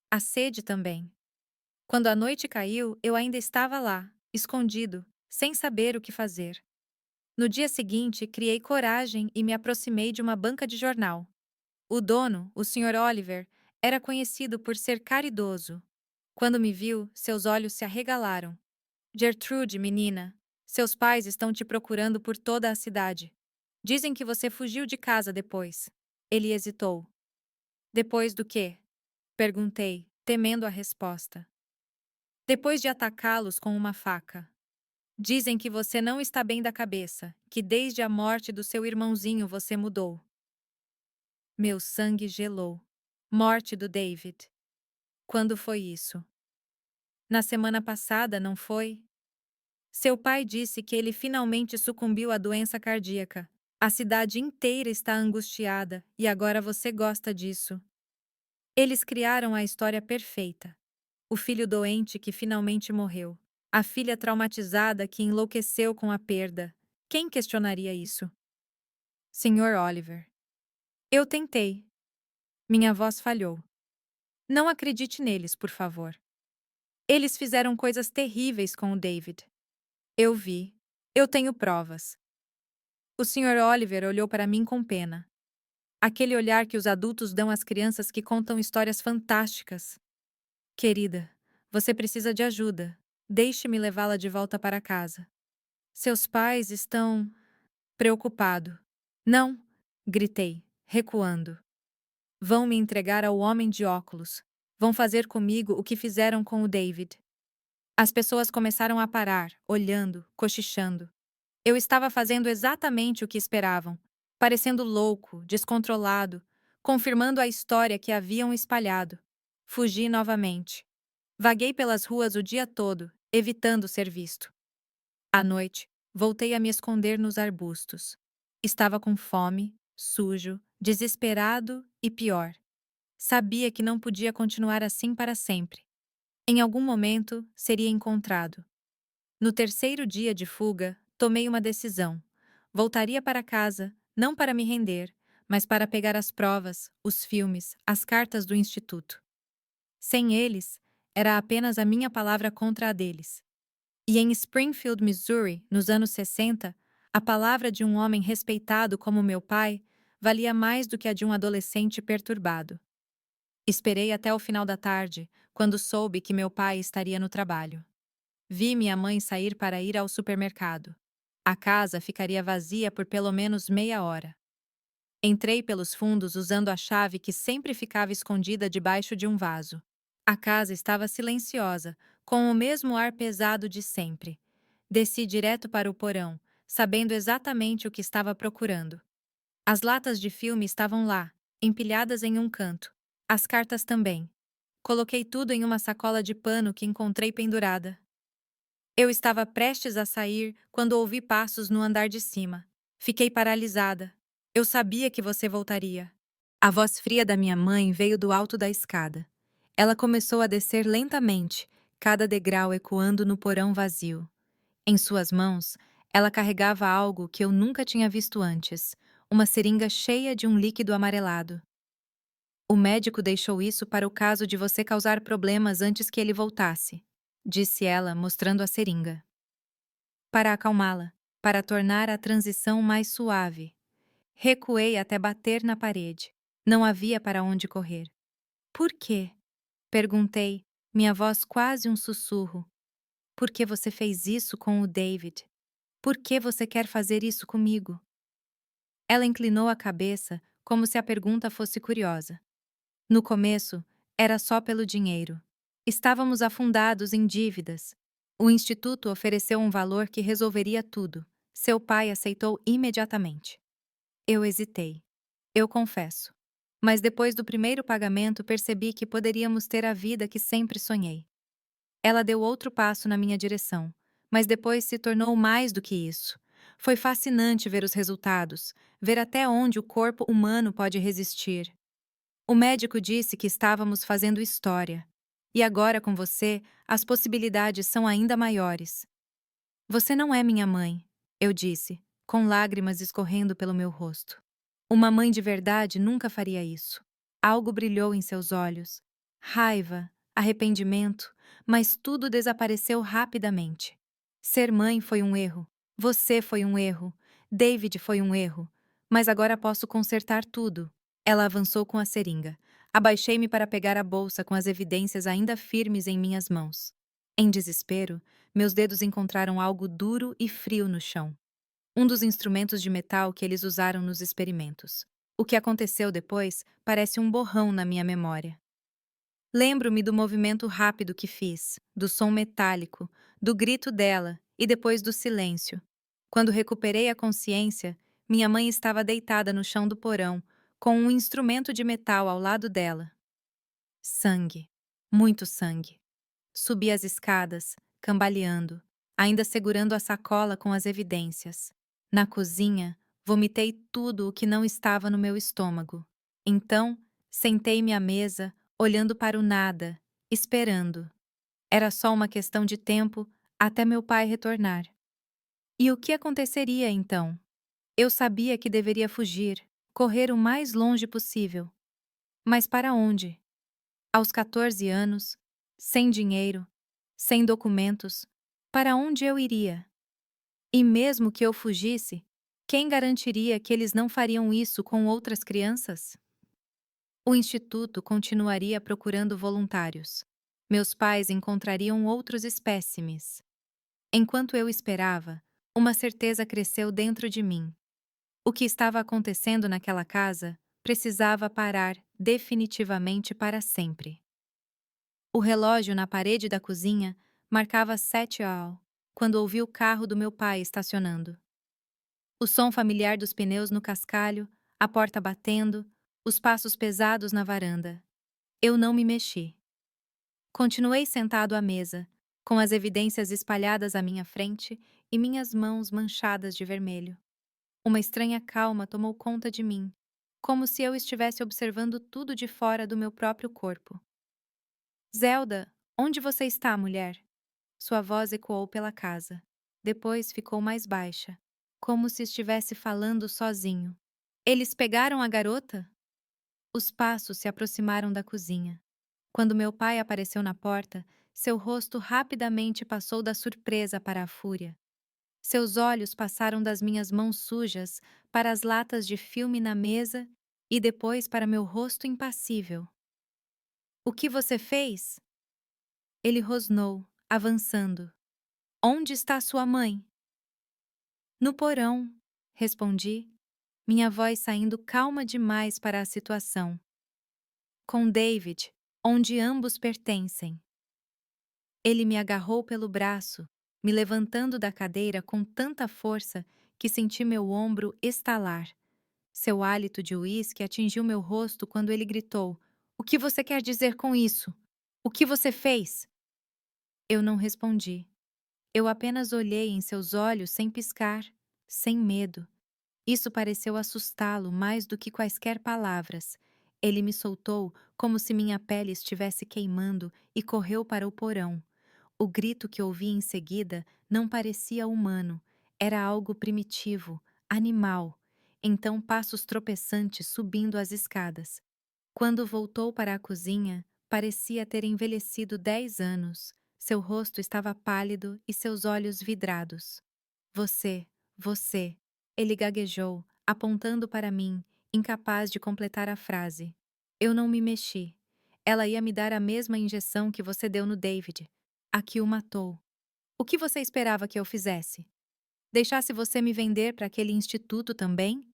A sede também. Quando a noite caiu, eu ainda estava lá, escondido, sem saber o que fazer. No dia seguinte, criei coragem e me aproximei de uma banca de jornal. O dono, o Sr. Oliver, era conhecido por ser caridoso. Quando me viu, seus olhos se arregalaram. Gertrude, menina, seus pais estão te procurando por toda a cidade. Dizem que você fugiu de casa depois. Ele hesitou. Depois do quê? Perguntei, temendo a resposta. Depois de atacá-los com uma faca. Dizem que você não está bem da cabeça, que desde a morte do seu irmãozinho você mudou. Meu sangue gelou. Morte do David. Quando foi isso? Na semana passada, não foi? Seu pai disse que ele finalmente sucumbiu à doença cardíaca. A cidade inteira está angustiada e agora você gosta disso. Eles criaram a história perfeita. O filho doente que finalmente morreu. A filha traumatizada que enlouqueceu com a perda. Quem questionaria isso? Sr. Oliver. Eu tentei. Minha voz falhou. Não acredite neles, por favor. Eles fizeram coisas terríveis com o David. Eu vi. Eu tenho provas. O Sr. Oliver olhou para mim com pena. Aquele olhar que os adultos dão às crianças que contam histórias fantásticas. Querida, você precisa de ajuda. Deixe-me levá-la de volta para casa. Seus pais estão... preocupado. Não, gritei, recuando. Vão me entregar ao homem de óculos. Vão fazer comigo o que fizeram com o David. As pessoas começaram a parar, olhando, cochichando. Eu estava fazendo exatamente o que esperavam, parecendo louco, descontrolado, confirmando a história que haviam espalhado. Fugi novamente. Vaguei pelas ruas o dia todo, evitando ser visto. À noite, voltei a me esconder nos arbustos. Estava com fome, sujo, desesperado e pior. Sabia que não podia continuar assim para sempre. Em algum momento, seria encontrado. No terceiro dia de fuga, tomei uma decisão. Voltaria para casa, não para me render, mas para pegar as provas, os filmes, as cartas do instituto. Sem eles, era apenas a minha palavra contra a deles. E em Springfield, Missouri, nos anos 60, a palavra de um homem respeitado como meu pai valia mais do que a de um adolescente perturbado. Esperei até o final da tarde, quando soube que meu pai estaria no trabalho. Vi minha mãe sair para ir ao supermercado. A casa ficaria vazia por pelo menos meia hora. Entrei pelos fundos usando a chave que sempre ficava escondida debaixo de um vaso. A casa estava silenciosa, com o mesmo ar pesado de sempre. Desci direto para o porão, sabendo exatamente o que estava procurando. As latas de filme estavam lá, empilhadas em um canto. As cartas também. Coloquei tudo em uma sacola de pano que encontrei pendurada. Eu estava prestes a sair quando ouvi passos no andar de cima. Fiquei paralisada. Eu sabia que você voltaria. A voz fria da minha mãe veio do alto da escada. Ela começou a descer lentamente, cada degrau ecoando no porão vazio. Em suas mãos, ela carregava algo que eu nunca tinha visto antes, uma seringa cheia de um líquido amarelado. O médico deixou isso para o caso de você causar problemas antes que ele voltasse, disse ela, mostrando a seringa. Para acalmá-la, para tornar a transição mais suave. Recuei até bater na parede. Não havia para onde correr. Por quê? Perguntei, minha voz quase um sussurro. Por que você fez isso com o David? Por que você quer fazer isso comigo? Ela inclinou a cabeça, como se a pergunta fosse curiosa. No começo, era só pelo dinheiro. Estávamos afundados em dívidas. O instituto ofereceu um valor que resolveria tudo. Seu pai aceitou imediatamente. Eu hesitei. Eu confesso. Mas depois do primeiro pagamento percebi que poderíamos ter a vida que sempre sonhei. Ela deu outro passo na minha direção, mas depois se tornou mais do que isso. Foi fascinante ver os resultados, ver até onde o corpo humano pode resistir. O médico disse que estávamos fazendo história. E agora com você, as possibilidades são ainda maiores. Você não é minha mãe, eu disse, com lágrimas escorrendo pelo meu rosto. Uma mãe de verdade nunca faria isso. Algo brilhou em seus olhos. Raiva, arrependimento, mas tudo desapareceu rapidamente. Ser mãe foi um erro. Você foi um erro. David foi um erro. Mas agora posso consertar tudo. Ela avançou com a seringa. Abaixei-me para pegar a bolsa com as evidências ainda firmes em minhas mãos. Em desespero, meus dedos encontraram algo duro e frio no chão. Um dos instrumentos de metal que eles usaram nos experimentos. O que aconteceu depois parece um borrão na minha memória. Lembro-me do movimento rápido que fiz, do som metálico, do grito dela e depois do silêncio. Quando recuperei a consciência, minha mãe estava deitada no chão do porão, com um instrumento de metal ao lado dela. Sangue. Muito sangue. Subi as escadas, cambaleando, ainda segurando a sacola com as evidências. Na cozinha, vomitei tudo o que não estava no meu estômago. Então, sentei-me à mesa, olhando para o nada, esperando. Era só uma questão de tempo até meu pai retornar. E o que aconteceria então? Eu sabia que deveria fugir, correr o mais longe possível. Mas para onde? Aos 14 anos, sem dinheiro, sem documentos, para onde eu iria? E mesmo que eu fugisse, quem garantiria que eles não fariam isso com outras crianças? O instituto continuaria procurando voluntários. Meus pais encontrariam outros espécimes. Enquanto eu esperava, uma certeza cresceu dentro de mim. O que estava acontecendo naquela casa precisava parar definitivamente para sempre. O relógio na parede da cozinha marcava 7 quando ouvi o carro do meu pai estacionando. O som familiar dos pneus no cascalho, a porta batendo, os passos pesados na varanda. Eu não me mexi. Continuei sentado à mesa, com as evidências espalhadas à minha frente e minhas mãos manchadas de vermelho. Uma estranha calma tomou conta de mim, como se eu estivesse observando tudo de fora do meu próprio corpo. Zelda, onde você está, mulher? Sua voz ecoou pela casa. Depois ficou mais baixa, como se estivesse falando sozinho. Eles pegaram a garota? Os passos se aproximaram da cozinha. Quando meu pai apareceu na porta, seu rosto rapidamente passou da surpresa para a fúria. Seus olhos passaram das minhas mãos sujas para as latas de filme na mesa e depois para meu rosto impassível. O que você fez? Ele rosnou, avançando. Onde está sua mãe? No porão, respondi, minha voz saindo calma demais para a situação. Com David, onde ambos pertencem. Ele me agarrou pelo braço, me levantando da cadeira com tanta força que senti meu ombro estalar. Seu hálito de uísque atingiu meu rosto quando ele gritou: "O que você quer dizer com isso? O que você fez?" Eu não respondi. Eu apenas olhei em seus olhos sem piscar, sem medo. Isso pareceu assustá-lo mais do que quaisquer palavras. Ele me soltou como se minha pele estivesse queimando e correu para o porão. O grito que ouvi em seguida não parecia humano, era algo primitivo, animal. Então passos tropeçantes subindo as escadas. Quando voltou para a cozinha, parecia ter envelhecido 10 anos. Seu rosto estava pálido e seus olhos vidrados. Você. Ele gaguejou, apontando para mim, incapaz de completar a frase. Eu não me mexi. Ela ia me dar a mesma injeção que você deu no David. A que o matou. O que você esperava que eu fizesse? Deixasse você me vender para aquele instituto também?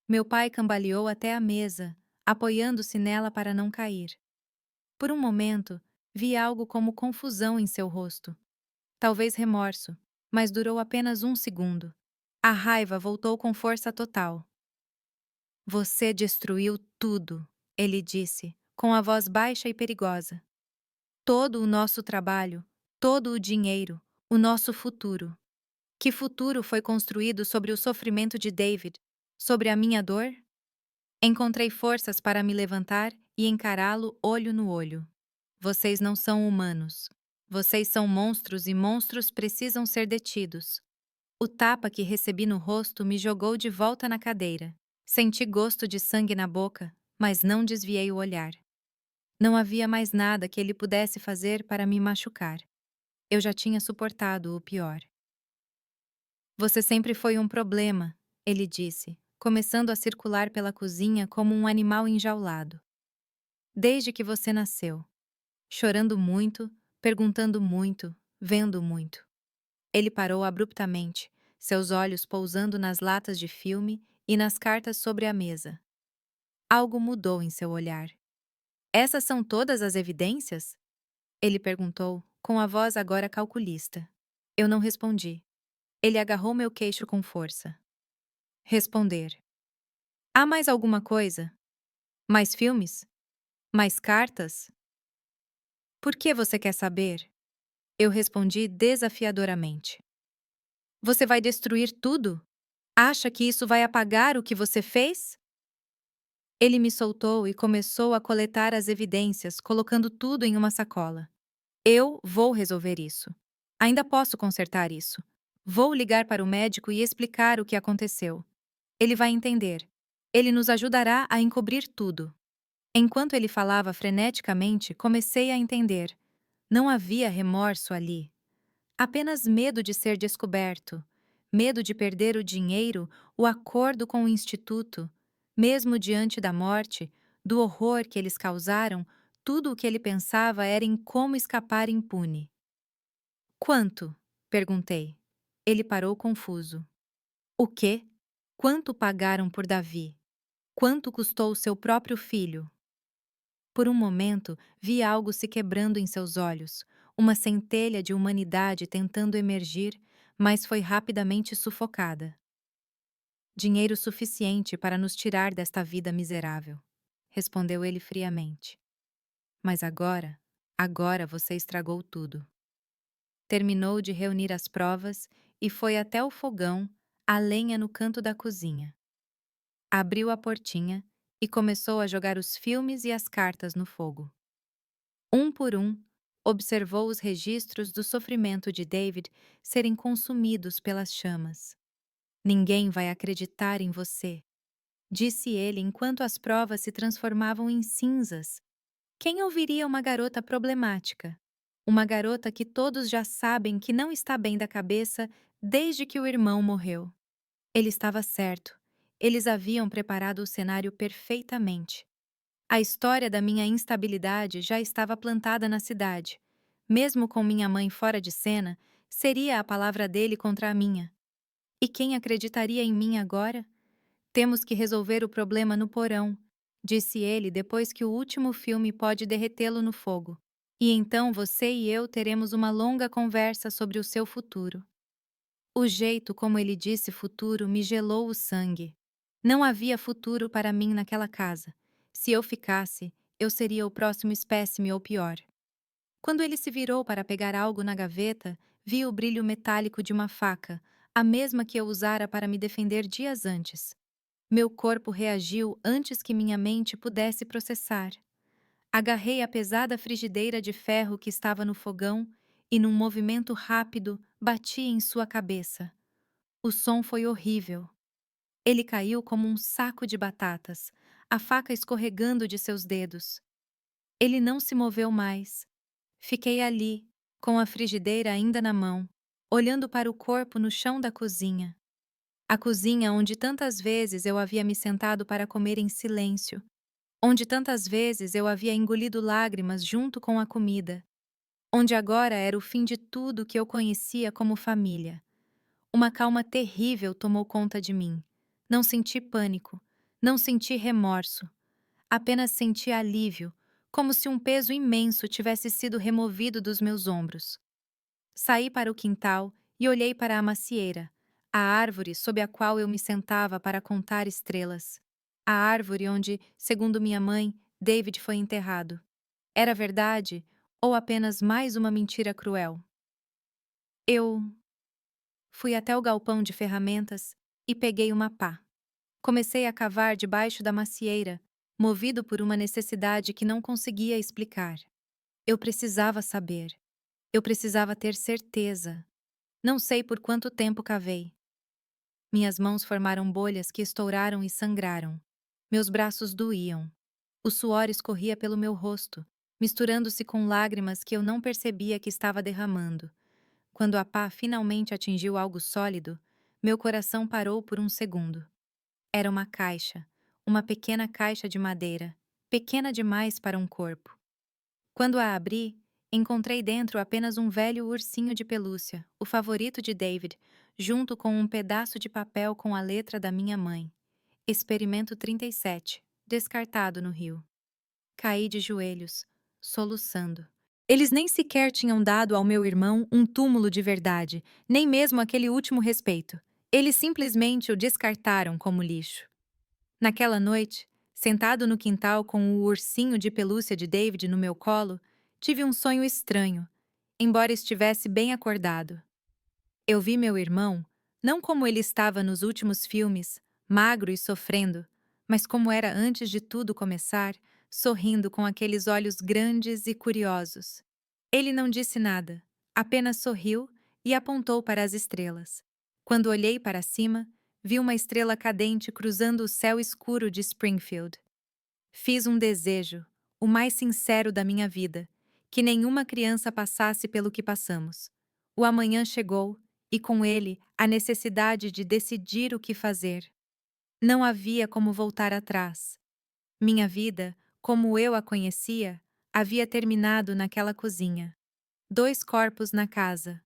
Meu pai cambaleou até a mesa, apoiando-se nela para não cair. Por um momento, vi algo como confusão em seu rosto. Talvez remorso, mas durou apenas um segundo. A raiva voltou com força total. Você destruiu tudo, ele disse, com a voz baixa e perigosa. Todo o nosso trabalho, todo o dinheiro, o nosso futuro. Que futuro foi construído sobre o sofrimento de David, sobre a minha dor? Encontrei forças para me levantar e encará-lo olho no olho. Vocês não são humanos. Vocês são monstros e monstros precisam ser detidos. O tapa que recebi no rosto me jogou de volta na cadeira. Senti gosto de sangue na boca, mas não desviei o olhar. Não havia mais nada que ele pudesse fazer para me machucar. Eu já tinha suportado o pior. Você sempre foi um problema, ele disse, começando a circular pela cozinha como um animal enjaulado. Desde que você nasceu. Chorando muito, perguntando muito, vendo muito. Ele parou abruptamente, seus olhos pousando nas latas de filme e nas cartas sobre a mesa. Algo mudou em seu olhar. Essas são todas as evidências? Ele perguntou, com a voz agora calculista. Eu não respondi. Ele agarrou meu queixo com força. Responder. Há mais alguma coisa? Mais filmes? Mais cartas? Por que você quer saber? Eu respondi desafiadoramente. Você vai destruir tudo? Acha que isso vai apagar o que você fez? Ele me soltou e começou a coletar as evidências, colocando tudo em uma sacola. Eu vou resolver isso. Ainda posso consertar isso. Vou ligar para o médico e explicar o que aconteceu. Ele vai entender. Ele nos ajudará a encobrir tudo. Enquanto ele falava freneticamente, comecei a entender. Não havia remorso ali. Apenas medo de ser descoberto, medo de perder o dinheiro, o acordo com o instituto. Mesmo diante da morte, do horror que eles causaram, tudo o que ele pensava era em como escapar impune. Quanto? Perguntei. Ele parou confuso. O quê? Quanto pagaram por Davi? Quanto custou seu próprio filho? Por um momento, vi algo se quebrando em seus olhos, uma centelha de humanidade tentando emergir, mas foi rapidamente sufocada. Dinheiro suficiente para nos tirar desta vida miserável, respondeu ele friamente. Mas agora você estragou tudo. Terminou de reunir as provas e foi até o fogão, a lenha no canto da cozinha. Abriu a portinha e começou a jogar os filmes e as cartas no fogo. Um por um, observou os registros do sofrimento de David serem consumidos pelas chamas. Ninguém vai acreditar em você, disse ele enquanto as provas se transformavam em cinzas. Quem ouviria uma garota problemática? Uma garota que todos já sabem que não está bem da cabeça desde que o irmão morreu. Ele estava certo. Eles haviam preparado o cenário perfeitamente. A história da minha instabilidade já estava plantada na cidade. Mesmo com minha mãe fora de cena, seria a palavra dele contra a minha. E quem acreditaria em mim agora? Temos que resolver o problema no porão, disse ele depois que o último filme pode derretê-lo no fogo. E então você e eu teremos uma longa conversa sobre o seu futuro. O jeito como ele disse futuro me gelou o sangue. Não havia futuro para mim naquela casa. Se eu ficasse, eu seria o próximo espécime ou pior. Quando ele se virou para pegar algo na gaveta, vi o brilho metálico de uma faca, a mesma que eu usara para me defender dias antes. Meu corpo reagiu antes que minha mente pudesse processar. Agarrei a pesada frigideira de ferro que estava no fogão e, num movimento rápido, bati em sua cabeça. O som foi horrível. Ele caiu como um saco de batatas, a faca escorregando de seus dedos. Ele não se moveu mais. Fiquei ali, com a frigideira ainda na mão, olhando para o corpo no chão da cozinha. A cozinha onde tantas vezes eu havia me sentado para comer em silêncio, onde tantas vezes eu havia engolido lágrimas junto com a comida, onde agora era o fim de tudo que eu conhecia como família. Uma calma terrível tomou conta de mim. Não senti pânico, não senti remorso, apenas senti alívio, como se um peso imenso tivesse sido removido dos meus ombros. Saí para o quintal e olhei para a macieira, a árvore sob a qual eu me sentava para contar estrelas. A árvore onde, segundo minha mãe, David foi enterrado. Era verdade ou apenas mais uma mentira cruel? Eu fui até o galpão de ferramentas e peguei uma pá. Comecei a cavar debaixo da macieira, movido por uma necessidade que não conseguia explicar. Eu precisava saber. Eu precisava ter certeza. Não sei por quanto tempo cavei. Minhas mãos formaram bolhas que estouraram e sangraram. Meus braços doíam. O suor escorria pelo meu rosto, misturando-se com lágrimas que eu não percebia que estava derramando. Quando a pá finalmente atingiu algo sólido, meu coração parou por um segundo. Era uma caixa, uma pequena caixa de madeira, pequena demais para um corpo. Quando a abri, encontrei dentro apenas um velho ursinho de pelúcia, o favorito de David, junto com um pedaço de papel com a letra da minha mãe. Experimento 37, descartado no rio. Caí de joelhos, soluçando. Eles nem sequer tinham dado ao meu irmão um túmulo de verdade, nem mesmo aquele último respeito. Eles simplesmente o descartaram como lixo. Naquela noite, sentado no quintal com o ursinho de pelúcia de David no meu colo, tive um sonho estranho, embora estivesse bem acordado. Eu vi meu irmão, não como ele estava nos últimos filmes, magro e sofrendo, mas como era antes de tudo começar, sorrindo com aqueles olhos grandes e curiosos. Ele não disse nada, apenas sorriu e apontou para as estrelas. Quando olhei para cima, vi uma estrela cadente cruzando o céu escuro de Springfield. Fiz um desejo, o mais sincero da minha vida, que nenhuma criança passasse pelo que passamos. O amanhã chegou, e com ele a necessidade de decidir o que fazer. Não havia como voltar atrás. Minha vida, como eu a conhecia, havia terminado naquela cozinha. 2 corpos na casa.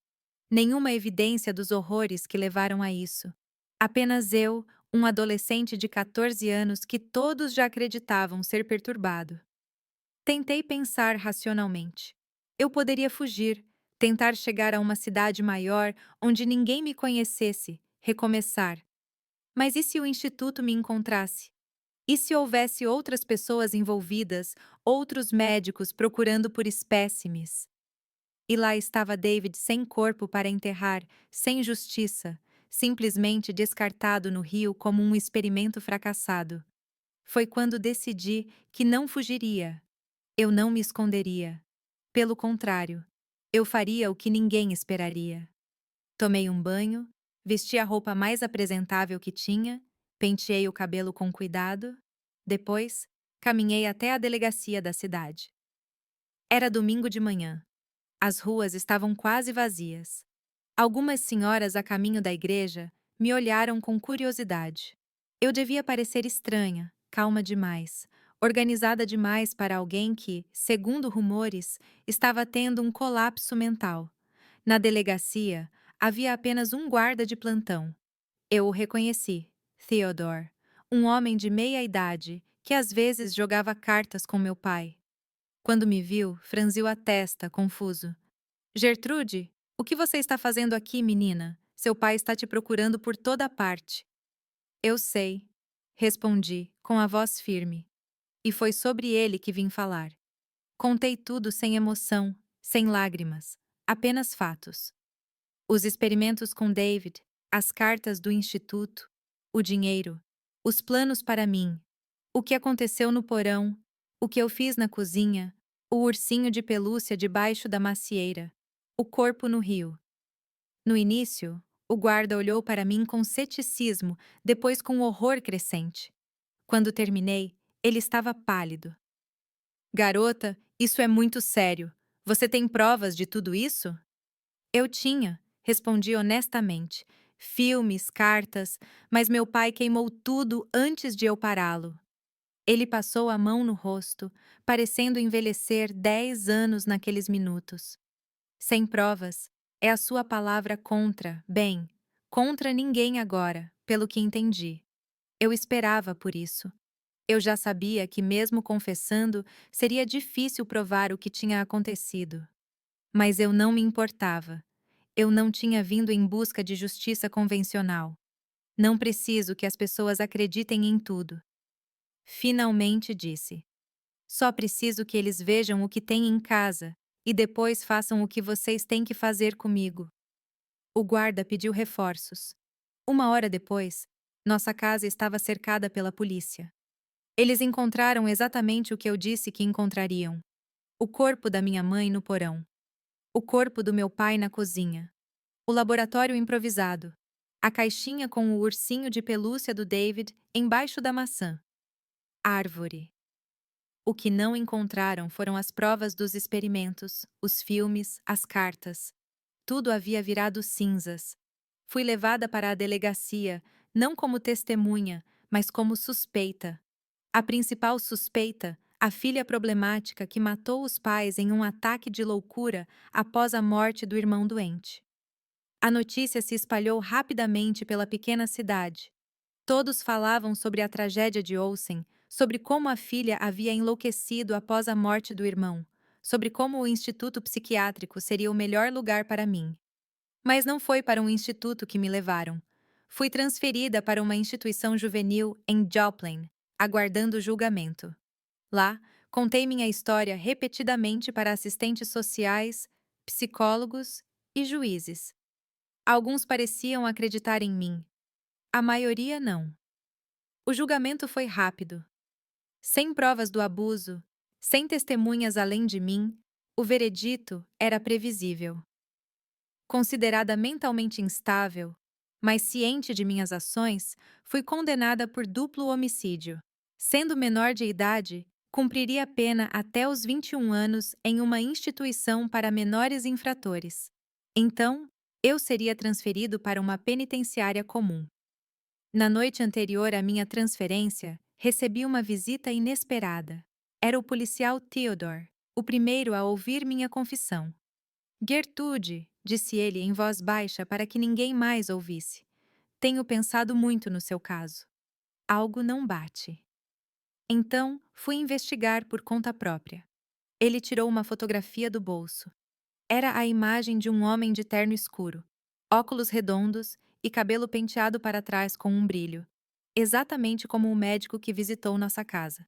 Nenhuma evidência dos horrores que levaram a isso. Apenas eu, um adolescente de 14 anos que todos já acreditavam ser perturbado. Tentei pensar racionalmente. Eu poderia fugir, tentar chegar a uma cidade maior onde ninguém me conhecesse, recomeçar. Mas e se o instituto me encontrasse? E se houvesse outras pessoas envolvidas, outros médicos procurando por espécimes? E lá estava David sem corpo para enterrar, sem justiça, simplesmente descartado no rio como um experimento fracassado. Foi quando decidi que não fugiria. Eu não me esconderia. Pelo contrário, eu faria o que ninguém esperaria. Tomei um banho, vesti a roupa mais apresentável que tinha, penteei o cabelo com cuidado. Depois, caminhei até a delegacia da cidade. Era domingo de manhã. As ruas estavam quase vazias. Algumas senhoras a caminho da igreja me olharam com curiosidade. Eu devia parecer estranha, calma demais, organizada demais para alguém que, segundo rumores, estava tendo um colapso mental. Na delegacia, havia apenas um guarda de plantão. Eu o reconheci, Theodore, um homem de meia idade que às vezes jogava cartas com meu pai. Quando me viu, franziu a testa, confuso. Gertrude, o que você está fazendo aqui, menina? Seu pai está te procurando por toda parte. Eu sei, respondi, com a voz firme. E foi sobre ele que vim falar. Contei tudo sem emoção, sem lágrimas, apenas fatos. Os experimentos com David, as cartas do instituto, o dinheiro, os planos para mim, o que aconteceu no porão, o que eu fiz na cozinha, o ursinho de pelúcia debaixo da macieira, o corpo no rio. No início, o guarda olhou para mim com ceticismo, depois com horror crescente. Quando terminei, ele estava pálido. Garota, isso é muito sério. Você tem provas de tudo isso? Eu tinha, respondi honestamente. Filmes, cartas, mas meu pai queimou tudo antes de eu pará-lo. Ele passou a mão no rosto, parecendo envelhecer 10 anos naqueles minutos. Sem provas, é a sua palavra contra, bem, contra ninguém agora, pelo que entendi. Eu esperava por isso. Eu já sabia que, mesmo confessando, seria difícil provar o que tinha acontecido. Mas eu não me importava. Eu não tinha vindo em busca de justiça convencional. Não preciso que as pessoas acreditem em tudo. Finalmente disse. Só preciso que eles vejam o que têm em casa e depois façam o que vocês têm que fazer comigo. O guarda pediu reforços. Uma hora depois, nossa casa estava cercada pela polícia. Eles encontraram exatamente o que eu disse que encontrariam: o corpo da minha mãe no porão, o corpo do meu pai na cozinha, o laboratório improvisado, a caixinha com o ursinho de pelúcia do David embaixo da maçã. Árvore. O que não encontraram foram as provas dos experimentos, os filmes, as cartas. Tudo havia virado cinzas. Fui levada para a delegacia, não como testemunha, mas como suspeita. A principal suspeita, a filha problemática que matou os pais em um ataque de loucura após a morte do irmão doente. A notícia se espalhou rapidamente pela pequena cidade. Todos falavam sobre a tragédia de Olsen, sobre como a filha havia enlouquecido após a morte do irmão, sobre como o instituto psiquiátrico seria o melhor lugar para mim. Mas não foi para um instituto que me levaram. Fui transferida para uma instituição juvenil em Joplin, aguardando julgamento. Lá, contei minha história repetidamente para assistentes sociais, psicólogos e juízes. Alguns pareciam acreditar em mim. A maioria não. O julgamento foi rápido. Sem provas do abuso, sem testemunhas além de mim, o veredito era previsível. Considerada mentalmente instável, mas ciente de minhas ações, fui condenada por duplo homicídio. Sendo menor de idade, cumpriria a pena até os 21 anos em uma instituição para menores infratores. Então, eu seria transferido para uma penitenciária comum. Na noite anterior à minha transferência, recebi uma visita inesperada. Era o policial Theodore, o primeiro a ouvir minha confissão. Gertrude, disse ele em voz baixa para que ninguém mais ouvisse. Tenho pensado muito no seu caso. Algo não bate. Então, fui investigar por conta própria. Ele tirou uma fotografia do bolso. Era a imagem de um homem de terno escuro, óculos redondos e cabelo penteado para trás com um brilho, exatamente como o médico que visitou nossa casa.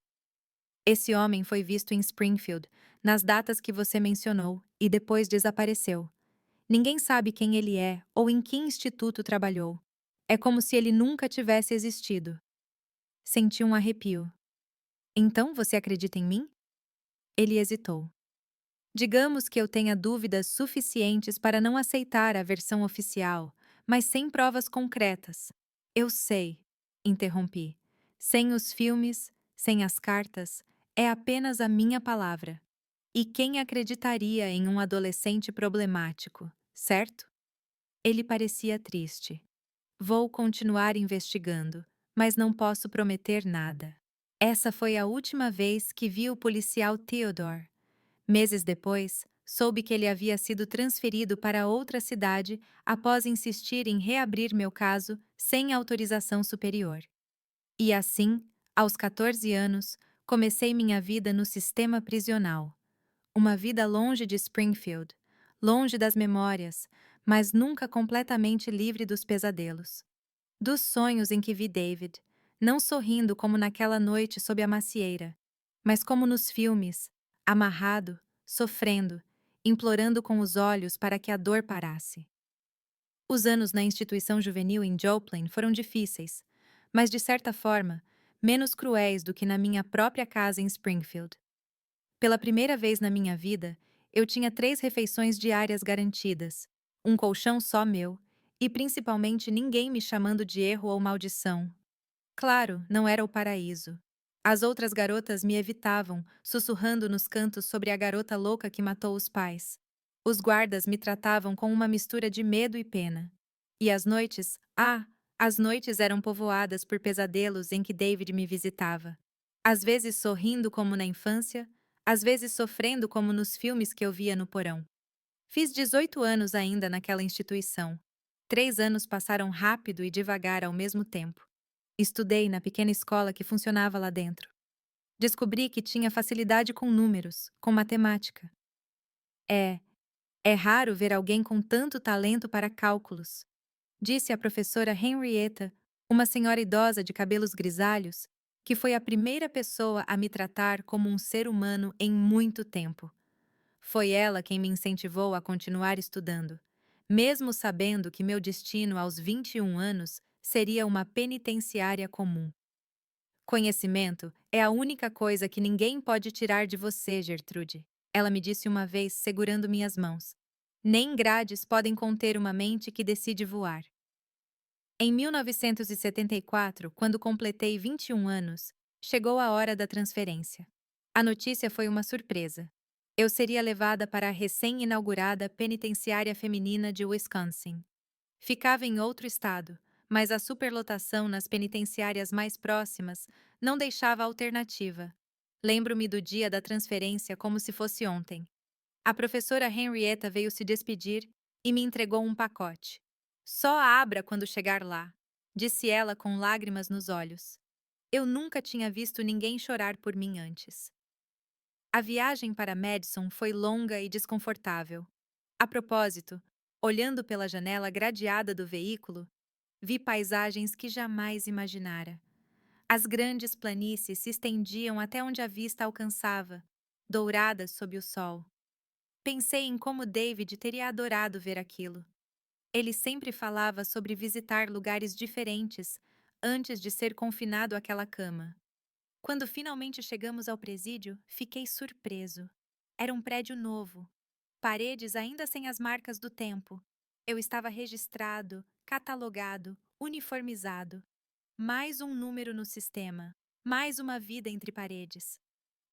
Esse homem foi visto em Springfield, nas datas que você mencionou, e depois desapareceu. Ninguém sabe quem ele é ou em que instituto trabalhou. É como se ele nunca tivesse existido. Senti um arrepio. Então você acredita em mim? Ele hesitou. Digamos que eu tenha dúvidas suficientes para não aceitar a versão oficial, mas sem provas concretas. Eu sei, interrompi. Sem os filmes, sem as cartas, é apenas a minha palavra. E quem acreditaria em um adolescente problemático, certo? Ele parecia triste. Vou continuar investigando, mas não posso prometer nada. Essa foi a última vez que vi o policial Theodore. Meses depois, soube que ele havia sido transferido para outra cidade após insistir em reabrir meu caso sem autorização superior. E assim, aos 14 anos, comecei minha vida no sistema prisional. Uma vida longe de Springfield, longe das memórias, mas nunca completamente livre dos pesadelos. Dos sonhos em que vi David, não sorrindo como naquela noite sob a macieira, mas como nos filmes, amarrado, sofrendo, implorando com os olhos para que a dor parasse. Os anos na instituição juvenil em Joplin foram difíceis, mas de certa forma, menos cruéis do que na minha própria casa em Springfield. Pela primeira vez na minha vida, eu tinha 3 refeições diárias garantidas, um colchão só meu, e principalmente ninguém me chamando de erro ou maldição. Claro, não era o paraíso. As outras garotas me evitavam, sussurrando nos cantos sobre a garota louca que matou os pais. Os guardas me tratavam com uma mistura de medo e pena. E as noites eram povoadas por pesadelos em que David me visitava. Às vezes sorrindo como na infância, às vezes sofrendo como nos filmes que eu via no porão. Fiz 18 anos ainda naquela instituição. 3 anos passaram rápido e devagar ao mesmo tempo. Estudei na pequena escola que funcionava lá dentro. Descobri que tinha facilidade com números, com matemática. É, é raro ver alguém com tanto talento para cálculos, disse a professora Henrietta, uma senhora idosa de cabelos grisalhos, que foi a primeira pessoa a me tratar como um ser humano em muito tempo. Foi ela quem me incentivou a continuar estudando, mesmo sabendo que meu destino aos 21 anos seria uma penitenciária comum. Conhecimento é a única coisa que ninguém pode tirar de você, Gertrude. Ela me disse uma vez, segurando minhas mãos. Nem grades podem conter uma mente que decide voar. Em 1974, quando completei 21 anos, chegou a hora da transferência. A notícia foi uma surpresa. Eu seria levada para a recém-inaugurada penitenciária feminina de Wisconsin. Ficava em outro estado, mas a superlotação nas penitenciárias mais próximas não deixava alternativa. Lembro-me do dia da transferência como se fosse ontem. A professora Henrietta veio se despedir e me entregou um pacote. Só abra quando chegar lá, disse ela com lágrimas nos olhos. Eu nunca tinha visto ninguém chorar por mim antes. A viagem para Madison foi longa e desconfortável. A propósito, olhando pela janela gradeada do veículo, vi paisagens que jamais imaginara. As grandes planícies se estendiam até onde a vista alcançava, douradas sob o sol. Pensei em como David teria adorado ver aquilo. Ele sempre falava sobre visitar lugares diferentes antes de ser confinado àquela cama. Quando finalmente chegamos ao presídio, fiquei surpreso. Era um prédio novo, paredes ainda sem as marcas do tempo. Eu estava registrado, catalogado, uniformizado. Mais um número no sistema, mais uma vida entre paredes.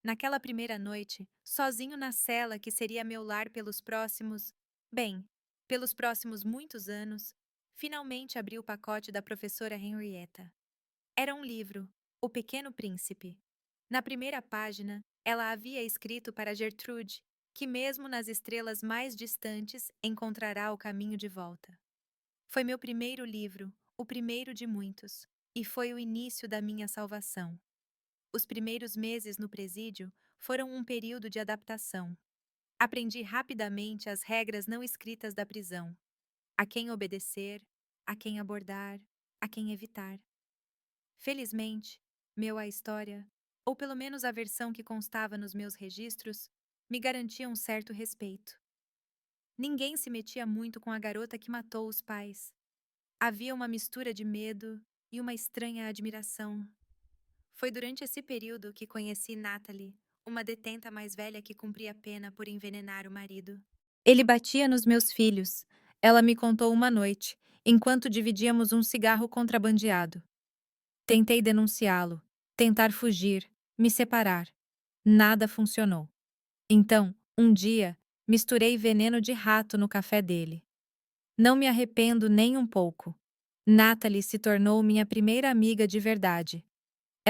Naquela primeira noite, sozinho na cela que seria meu lar pelos próximos muitos anos, finalmente abri o pacote da professora Henrietta. Era um livro, O Pequeno Príncipe. Na primeira página, ela havia escrito para Gertrude que mesmo nas estrelas mais distantes encontrará o caminho de volta. Foi meu primeiro livro, o primeiro de muitos, e foi o início da minha salvação. Os primeiros meses no presídio foram um período de adaptação. Aprendi rapidamente as regras não escritas da prisão: a quem obedecer, a quem abordar, a quem evitar. Felizmente, a história, ou pelo menos a versão que constava nos meus registros, me garantia um certo respeito. Ninguém se metia muito com a garota que matou os pais. Havia uma mistura de medo e uma estranha admiração. Foi durante esse período que conheci Natalie, uma detenta mais velha que cumpria pena por envenenar o marido. Ele batia nos meus filhos. Ela me contou uma noite, enquanto dividíamos um cigarro contrabandeado. Tentei denunciá-lo, tentar fugir, me separar. Nada funcionou. Então, um dia, misturei veneno de rato no café dele. Não me arrependo nem um pouco. Natalie se tornou minha primeira amiga de verdade.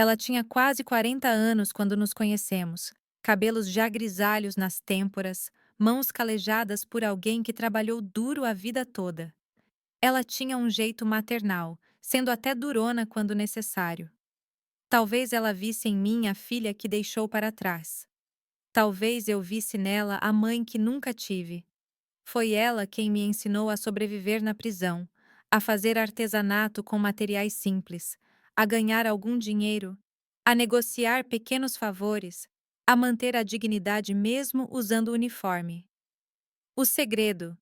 Ela tinha quase 40 anos quando nos conhecemos, cabelos já grisalhos nas têmporas, mãos calejadas por alguém que trabalhou duro a vida toda. Ela tinha um jeito maternal, sendo até durona quando necessário. Talvez ela visse em mim a filha que deixou para trás. Talvez eu visse nela a mãe que nunca tive. Foi ela quem me ensinou a sobreviver na prisão, a fazer artesanato com materiais simples, a ganhar algum dinheiro, a negociar pequenos favores, a manter a dignidade mesmo usando uniforme. O segredo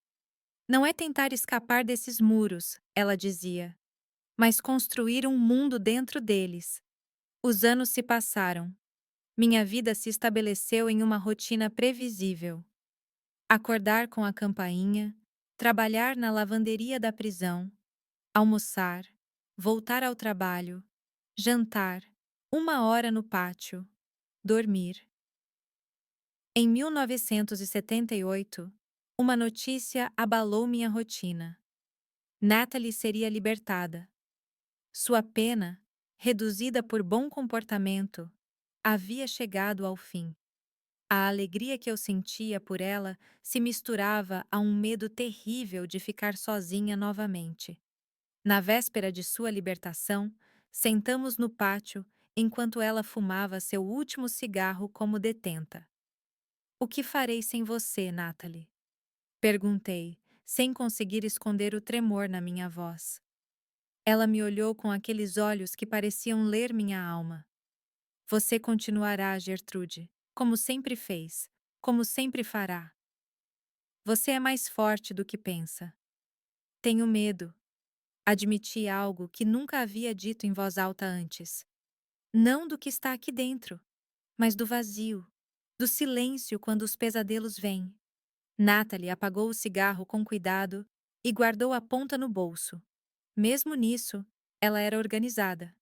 não é tentar escapar desses muros, ela dizia, mas construir um mundo dentro deles. Os anos se passaram. Minha vida se estabeleceu em uma rotina previsível. Acordar com a campainha, trabalhar na lavanderia da prisão, almoçar, voltar ao trabalho, jantar, 1 hora no pátio, dormir. Em 1978, uma notícia abalou minha rotina. Natalie seria libertada. Sua pena, reduzida por bom comportamento, havia chegado ao fim. A alegria que eu sentia por ela se misturava a um medo terrível de ficar sozinha novamente. Na véspera de sua libertação, sentamos no pátio enquanto ela fumava seu último cigarro como detenta. "O que farei sem você, Natalie?" perguntei, sem conseguir esconder o tremor na minha voz. Ela me olhou com aqueles olhos que pareciam ler minha alma. "Você continuará, Gertrude, como sempre fez, como sempre fará. Você é mais forte do que pensa." "Tenho medo." Admiti algo que nunca havia dito em voz alta antes. Não do que está aqui dentro, mas do vazio, do silêncio quando os pesadelos vêm. Natalie apagou o cigarro com cuidado e guardou a ponta no bolso. Mesmo nisso, ela era organizada.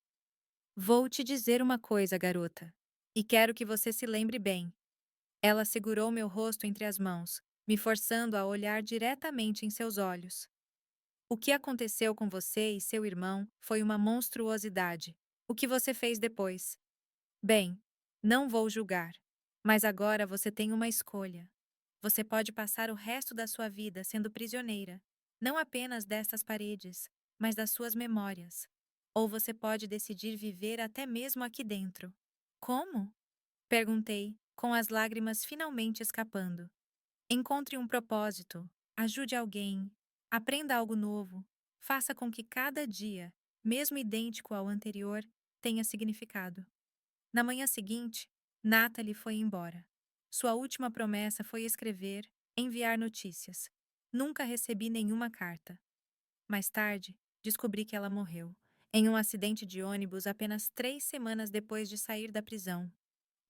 "Vou te dizer uma coisa, garota, e quero que você se lembre bem." Ela segurou meu rosto entre as mãos, me forçando a olhar diretamente em seus olhos. "O que aconteceu com você e seu irmão foi uma monstruosidade. O que você fez depois? Bem, não vou julgar. Mas agora você tem uma escolha. Você pode passar o resto da sua vida sendo prisioneira, não apenas destas paredes, mas das suas memórias. Ou você pode decidir viver até mesmo aqui dentro." "Como?" perguntei, com as lágrimas finalmente escapando. "Encontre um propósito, ajude alguém, aprenda algo novo, faça com que cada dia, mesmo idêntico ao anterior, tenha significado." Na manhã seguinte, Natalie foi embora. Sua última promessa foi escrever, enviar notícias. Nunca recebi nenhuma carta. Mais tarde, descobri que ela morreu, em um acidente de ônibus apenas 3 semanas depois de sair da prisão.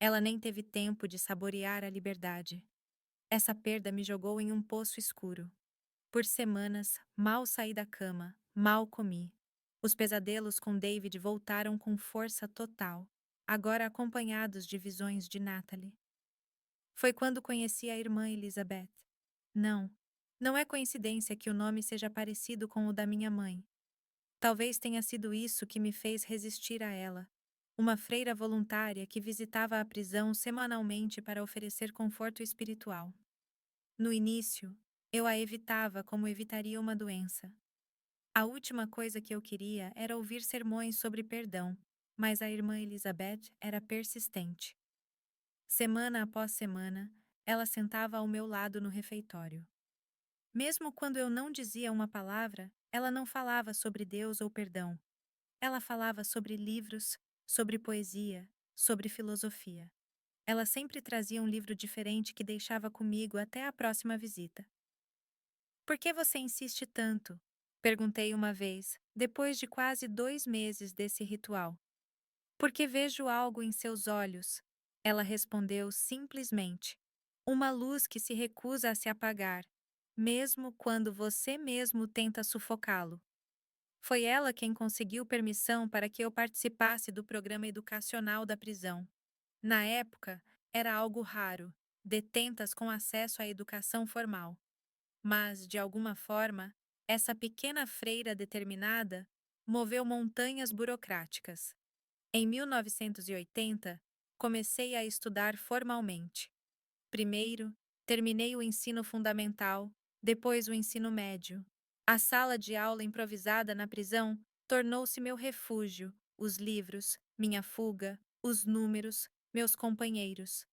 Ela nem teve tempo de saborear a liberdade. Essa perda me jogou em um poço escuro. Por semanas, mal saí da cama, mal comi. Os pesadelos com David voltaram com força total, agora acompanhados de visões de Natalie. Foi quando conheci a irmã Elizabeth. Não, não é coincidência que o nome seja parecido com o da minha mãe. Talvez tenha sido isso que me fez resistir a ela. Uma freira voluntária que visitava a prisão semanalmente para oferecer conforto espiritual. No início, eu a evitava como evitaria uma doença. A última coisa que eu queria era ouvir sermões sobre perdão, mas a irmã Elizabeth era persistente. Semana após semana, ela sentava ao meu lado no refeitório. Mesmo quando eu não dizia uma palavra, ela não falava sobre Deus ou perdão. Ela falava sobre livros, sobre poesia, sobre filosofia. Ela sempre trazia um livro diferente que deixava comigo até a próxima visita. "Por que você insiste tanto?" perguntei uma vez, depois de quase 2 meses desse ritual. "Porque vejo algo em seus olhos." Ela respondeu simplesmente. "Uma luz que se recusa a se apagar, mesmo quando você mesmo tenta sufocá-lo." Foi ela quem conseguiu permissão para que eu participasse do programa educacional da prisão. Na época, era algo raro, detentas com acesso à educação formal. Mas, de alguma forma, essa pequena freira determinada moveu montanhas burocráticas. Em 1980, comecei a estudar formalmente. Primeiro, terminei o ensino fundamental, depois o ensino médio. A sala de aula improvisada na prisão tornou-se meu refúgio, os livros, minha fuga, os números, meus companheiros.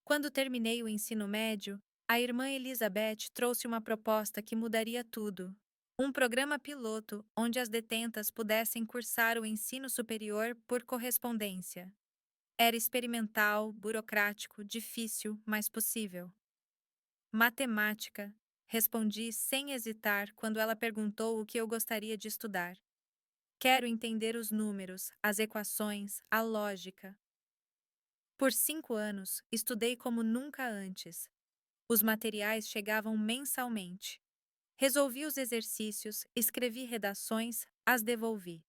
Quando terminei o ensino médio, a irmã Elizabeth trouxe uma proposta que mudaria tudo. Um programa piloto onde as detentas pudessem cursar o ensino superior por correspondência. Era experimental, burocrático, difícil, mas possível. Matemática, respondi sem hesitar quando ela perguntou o que eu gostaria de estudar. Quero entender os números, as equações, a lógica. Por 5 anos, estudei como nunca antes. Os materiais chegavam mensalmente. Resolvi os exercícios, escrevi redações, as devolvi.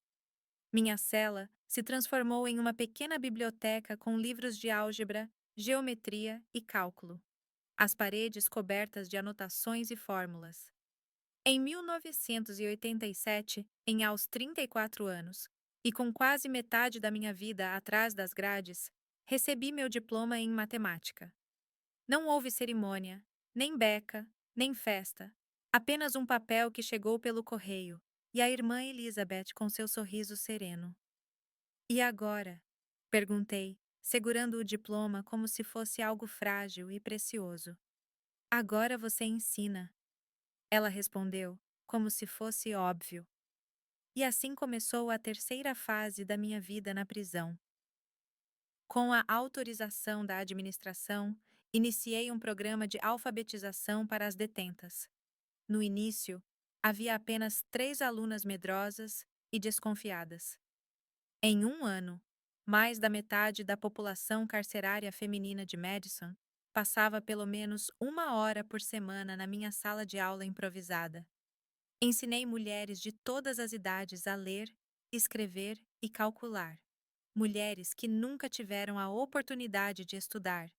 Minha cela se transformou em uma pequena biblioteca com livros de álgebra, geometria e cálculo. As paredes cobertas de anotações e fórmulas. Em 1987, aos 34 anos, e com quase metade da minha vida atrás das grades, recebi meu diploma em matemática. Não houve cerimônia, nem beca, nem festa, apenas um papel que chegou pelo correio, e a irmã Elizabeth com seu sorriso sereno. E agora? Perguntei, segurando o diploma como se fosse algo frágil e precioso. Agora você ensina. Ela respondeu, como se fosse óbvio. E assim começou a terceira fase da minha vida na prisão. Com a autorização da administração, iniciei um programa de alfabetização para as detentas. No início, havia apenas 3 alunas medrosas e desconfiadas. Em um ano, mais da metade da população carcerária feminina de Madison passava pelo menos 1 hora por semana na minha sala de aula improvisada. Ensinei mulheres de todas as idades a ler, escrever e calcular. Mulheres que nunca tiveram a oportunidade de estudar.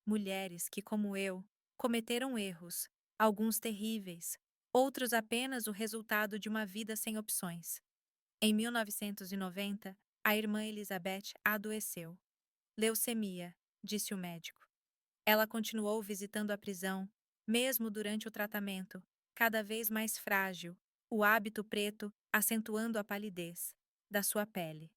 Mulheres que, como eu, cometeram erros, alguns terríveis, outros apenas o resultado de uma vida sem opções. Em 1990, a irmã Elizabeth adoeceu. Leucemia, disse o médico. Ela continuou visitando a prisão, mesmo durante o tratamento, cada vez mais frágil, o hábito preto acentuando a palidez da sua pele.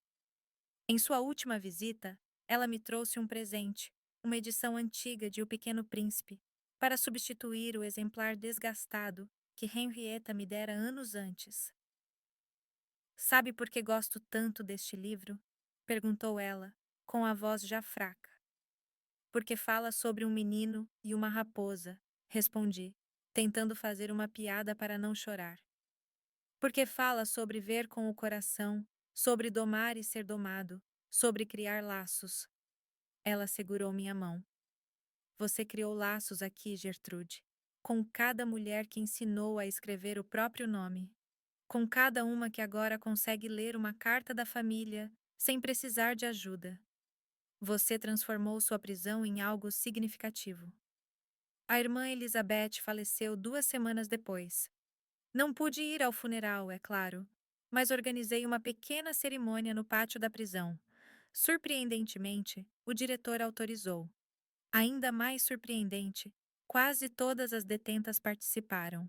Em sua última visita, ela me trouxe um presente, uma edição antiga de O Pequeno Príncipe, para substituir o exemplar desgastado que Henrietta me dera anos antes. Sabe por que gosto tanto deste livro? Perguntou ela, com a voz já fraca. Porque fala sobre um menino e uma raposa, respondi, tentando fazer uma piada para não chorar. Porque fala sobre ver com o coração, sobre domar e ser domado, sobre criar laços. Ela segurou minha mão. Você criou laços aqui, Gertrude, com cada mulher que ensinou a escrever o próprio nome. Com cada uma que agora consegue ler uma carta da família sem precisar de ajuda. Você transformou sua prisão em algo significativo. A irmã Elizabeth faleceu 2 semanas depois. Não pude ir ao funeral, é claro, mas organizei uma pequena cerimônia no pátio da prisão. Surpreendentemente, o diretor autorizou. Ainda mais surpreendente, quase todas as detentas participaram.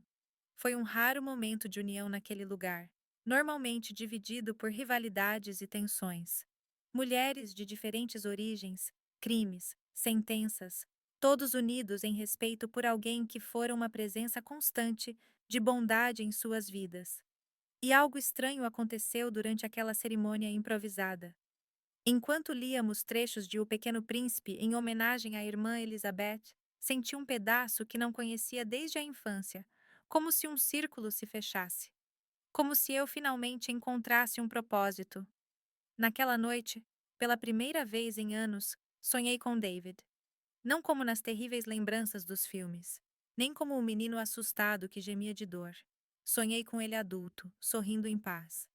Foi um raro momento de união naquele lugar, normalmente dividido por rivalidades e tensões. Mulheres de diferentes origens, crimes, sentenças, todos unidos em respeito por alguém que fora uma presença constante de bondade em suas vidas. E algo estranho aconteceu durante aquela cerimônia improvisada. Enquanto líamos trechos de O Pequeno Príncipe em homenagem à irmã Elizabeth, senti um pedaço que não conhecia desde a infância, como se um círculo se fechasse. Como se eu finalmente encontrasse um propósito. Naquela noite, pela primeira vez em anos, sonhei com David. Não como nas terríveis lembranças dos filmes, nem como um menino assustado que gemia de dor. Sonhei com ele adulto, sorrindo em paz.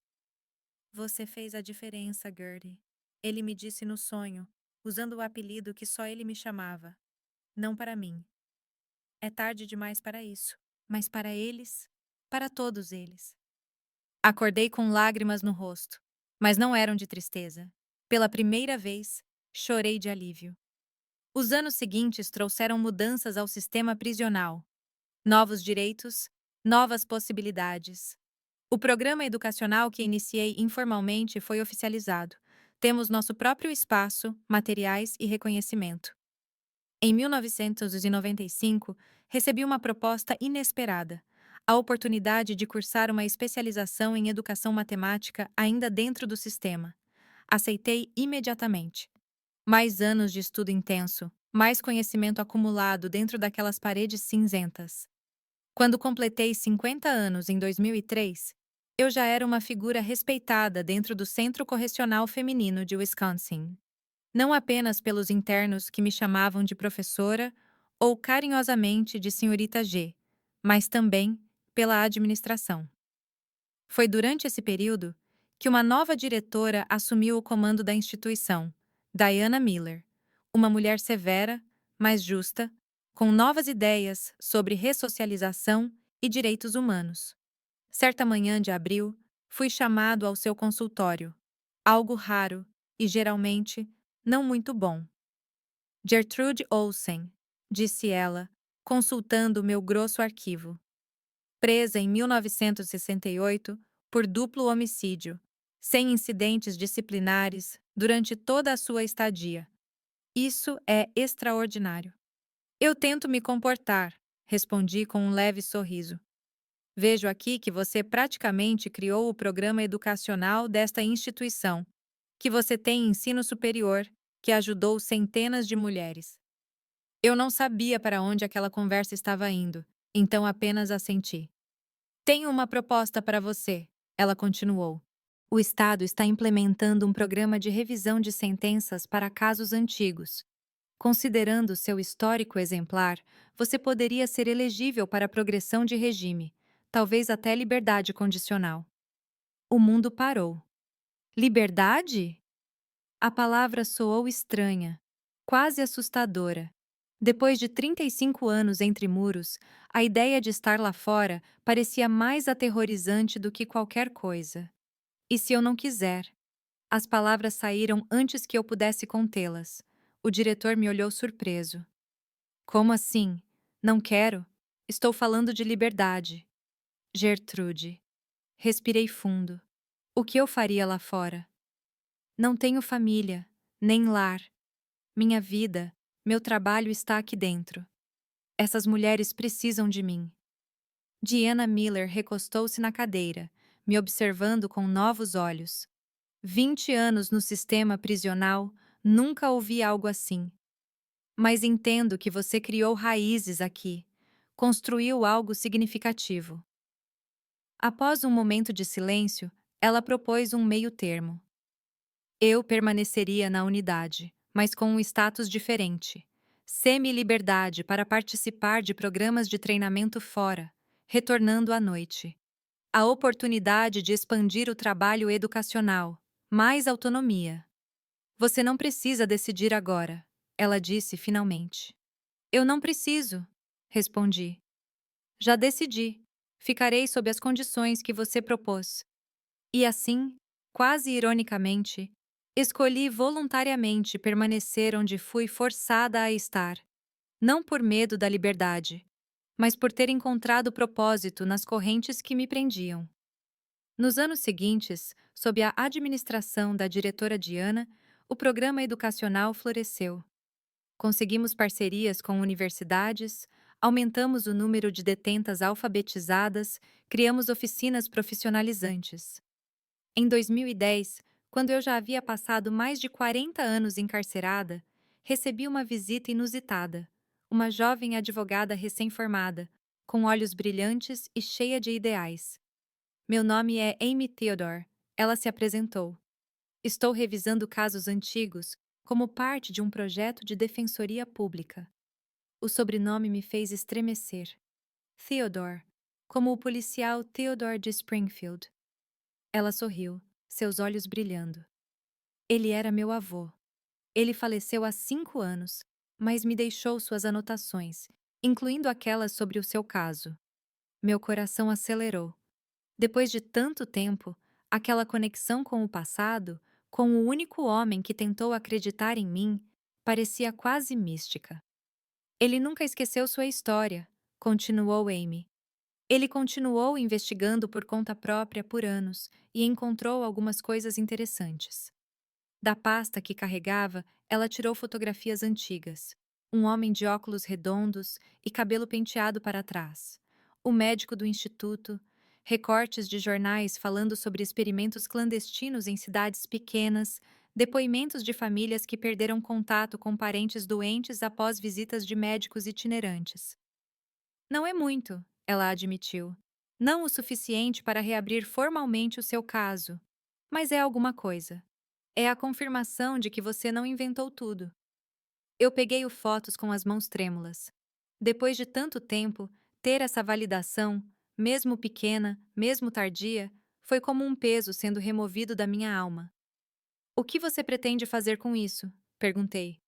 Você fez a diferença, Gertie. Ele me disse no sonho, usando o apelido que só ele me chamava. Não para mim. É tarde demais para isso, mas para eles, para todos eles. Acordei com lágrimas no rosto, mas não eram de tristeza. Pela primeira vez, chorei de alívio. Os anos seguintes trouxeram mudanças ao sistema prisional. Novos direitos, novas possibilidades. O programa educacional que iniciei informalmente foi oficializado. Temos nosso próprio espaço, materiais e reconhecimento. Em 1995, recebi uma proposta inesperada: a oportunidade de cursar uma especialização em educação matemática ainda dentro do sistema. Aceitei imediatamente. Mais anos de estudo intenso, mais conhecimento acumulado dentro daquelas paredes cinzentas. Quando completei 50 anos em 2003, eu já era uma figura respeitada dentro do Centro Correcional Feminino de Wisconsin. Não apenas pelos internos que me chamavam de professora ou carinhosamente de senhorita G, mas também pela administração. Foi durante esse período que uma nova diretora assumiu o comando da instituição, Diana Miller, uma mulher severa, mas justa, com novas ideias sobre ressocialização e direitos humanos. Certa manhã de abril, fui chamado ao seu consultório, algo raro e, geralmente, não muito bom. Gertrude Olsen, disse ela, consultando meu grosso arquivo. Presa em 1968 por duplo homicídio, sem incidentes disciplinares durante toda a sua estadia. Isso é extraordinário. Eu tento me comportar, respondi com um leve sorriso. Vejo aqui que você praticamente criou o programa educacional desta instituição, que você tem ensino superior, que ajudou centenas de mulheres. Eu não sabia para onde aquela conversa estava indo, então apenas assenti. Tenho uma proposta para você, ela continuou. O Estado está implementando um programa de revisão de sentenças para casos antigos. Considerando seu histórico exemplar, você poderia ser elegível para progressão de regime, talvez até liberdade condicional. O mundo parou. Liberdade? A palavra soou estranha, quase assustadora. Depois de 35 anos entre muros, a ideia de estar lá fora parecia mais aterrorizante do que qualquer coisa. E se eu não quiser? As palavras saíram antes que eu pudesse contê-las. O diretor me olhou surpreso. Como assim? Não quero? Estou falando de liberdade. Gertrude. Respirei fundo. O que eu faria lá fora? Não tenho família, nem lar. Minha vida, meu trabalho está aqui dentro. Essas mulheres precisam de mim. Diana Miller recostou-se na cadeira, me observando com novos olhos. 20 anos no sistema prisional, nunca ouvi algo assim. Mas entendo que você criou raízes aqui, construiu algo significativo. Após um momento de silêncio, ela propôs um meio-termo. Eu permaneceria na unidade, mas com um status diferente. Semi-liberdade para participar de programas de treinamento fora, retornando à noite. A oportunidade de expandir o trabalho educacional, mais autonomia. Você não precisa decidir agora, ela disse finalmente. Eu não preciso, respondi. Já decidi. Ficarei sob as condições que você propôs. E assim, quase ironicamente, escolhi voluntariamente permanecer onde fui forçada a estar, não por medo da liberdade, mas por ter encontrado propósito nas correntes que me prendiam. Nos anos seguintes, sob a administração da diretora Diana, o programa educacional floresceu. Conseguimos parcerias com universidades, aumentamos o número de detentas alfabetizadas, criamos oficinas profissionalizantes. Em 2010, quando eu já havia passado mais de 40 anos encarcerada, recebi uma visita inusitada. Uma jovem advogada recém-formada, com olhos brilhantes e cheia de ideais. Meu nome é Amy Theodore, ela se apresentou. Estou revisando casos antigos como parte de um projeto de defensoria pública. O sobrenome me fez estremecer. Theodore, como o policial Theodore de Springfield. Ela sorriu, seus olhos brilhando. Ele era meu avô. Ele faleceu há 5 anos, mas me deixou suas anotações, incluindo aquelas sobre o seu caso. Meu coração acelerou. Depois de tanto tempo, aquela conexão com o passado, com o único homem que tentou acreditar em mim, parecia quase mística. Ele nunca esqueceu sua história, continuou Amy. Ele continuou investigando por conta própria por anos e encontrou algumas coisas interessantes. Da pasta que carregava, ela tirou fotografias antigas. Um homem de óculos redondos e cabelo penteado para trás. O médico do instituto. Recortes de jornais falando sobre experimentos clandestinos em cidades pequenas. Depoimentos de famílias que perderam contato com parentes doentes após visitas de médicos itinerantes. Não é muito, ela admitiu. Não o suficiente para reabrir formalmente o seu caso. Mas é alguma coisa. É a confirmação de que você não inventou tudo. Eu peguei o fotos com as mãos trêmulas. Depois de tanto tempo, ter essa validação, mesmo pequena, mesmo tardia, foi como um peso sendo removido da minha alma. O que você pretende fazer com isso? Perguntei.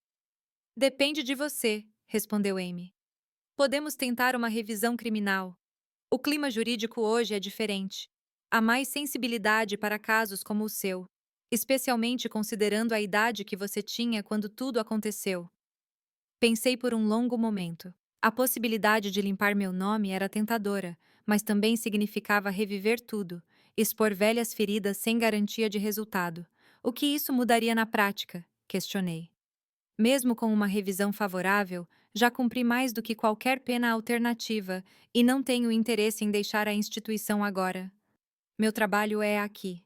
Depende de você, respondeu Amy. Podemos tentar uma revisão criminal. O clima jurídico hoje é diferente. Há mais sensibilidade para casos como o seu, especialmente considerando a idade que você tinha quando tudo aconteceu. Pensei por um longo momento. A possibilidade de limpar meu nome era tentadora, mas também significava reviver tudo, expor velhas feridas sem garantia de resultado. O que isso mudaria na prática? Questionei. Mesmo com uma revisão favorável, já cumpri mais do que qualquer pena alternativa e não tenho interesse em deixar a instituição agora. Meu trabalho é aqui.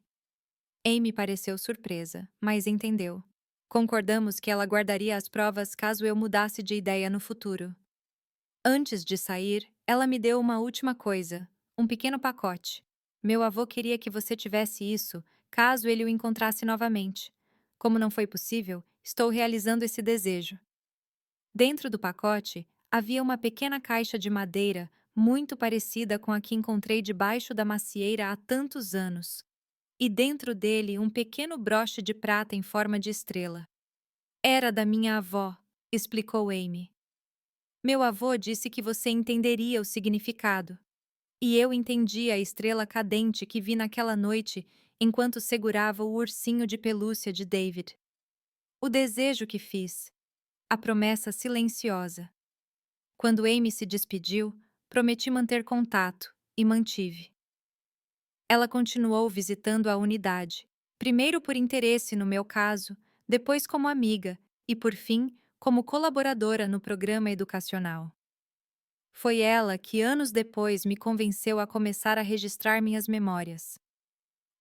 Amy pareceu surpresa, mas entendeu. Concordamos que ela guardaria as provas caso eu mudasse de ideia no futuro. Antes de sair, ela me deu uma última coisa, um pequeno pacote. Meu avô queria que você tivesse isso, caso ele o encontrasse novamente. Como não foi possível, estou realizando esse desejo. Dentro do pacote, havia uma pequena caixa de madeira, muito parecida com a que encontrei debaixo da macieira há tantos anos. E dentro dele um pequeno broche de prata em forma de estrela. Era da minha avó, explicou Amy. Meu avô disse que você entenderia o significado. E eu entendi a estrela cadente que vi naquela noite enquanto segurava o ursinho de pelúcia de David. O desejo que fiz. A promessa silenciosa. Quando Amy se despediu, prometi manter contato, e mantive. Ela continuou visitando a unidade, primeiro por interesse no meu caso, depois como amiga e, por fim, como colaboradora no programa educacional. Foi ela que, anos depois, me convenceu a começar a registrar minhas memórias.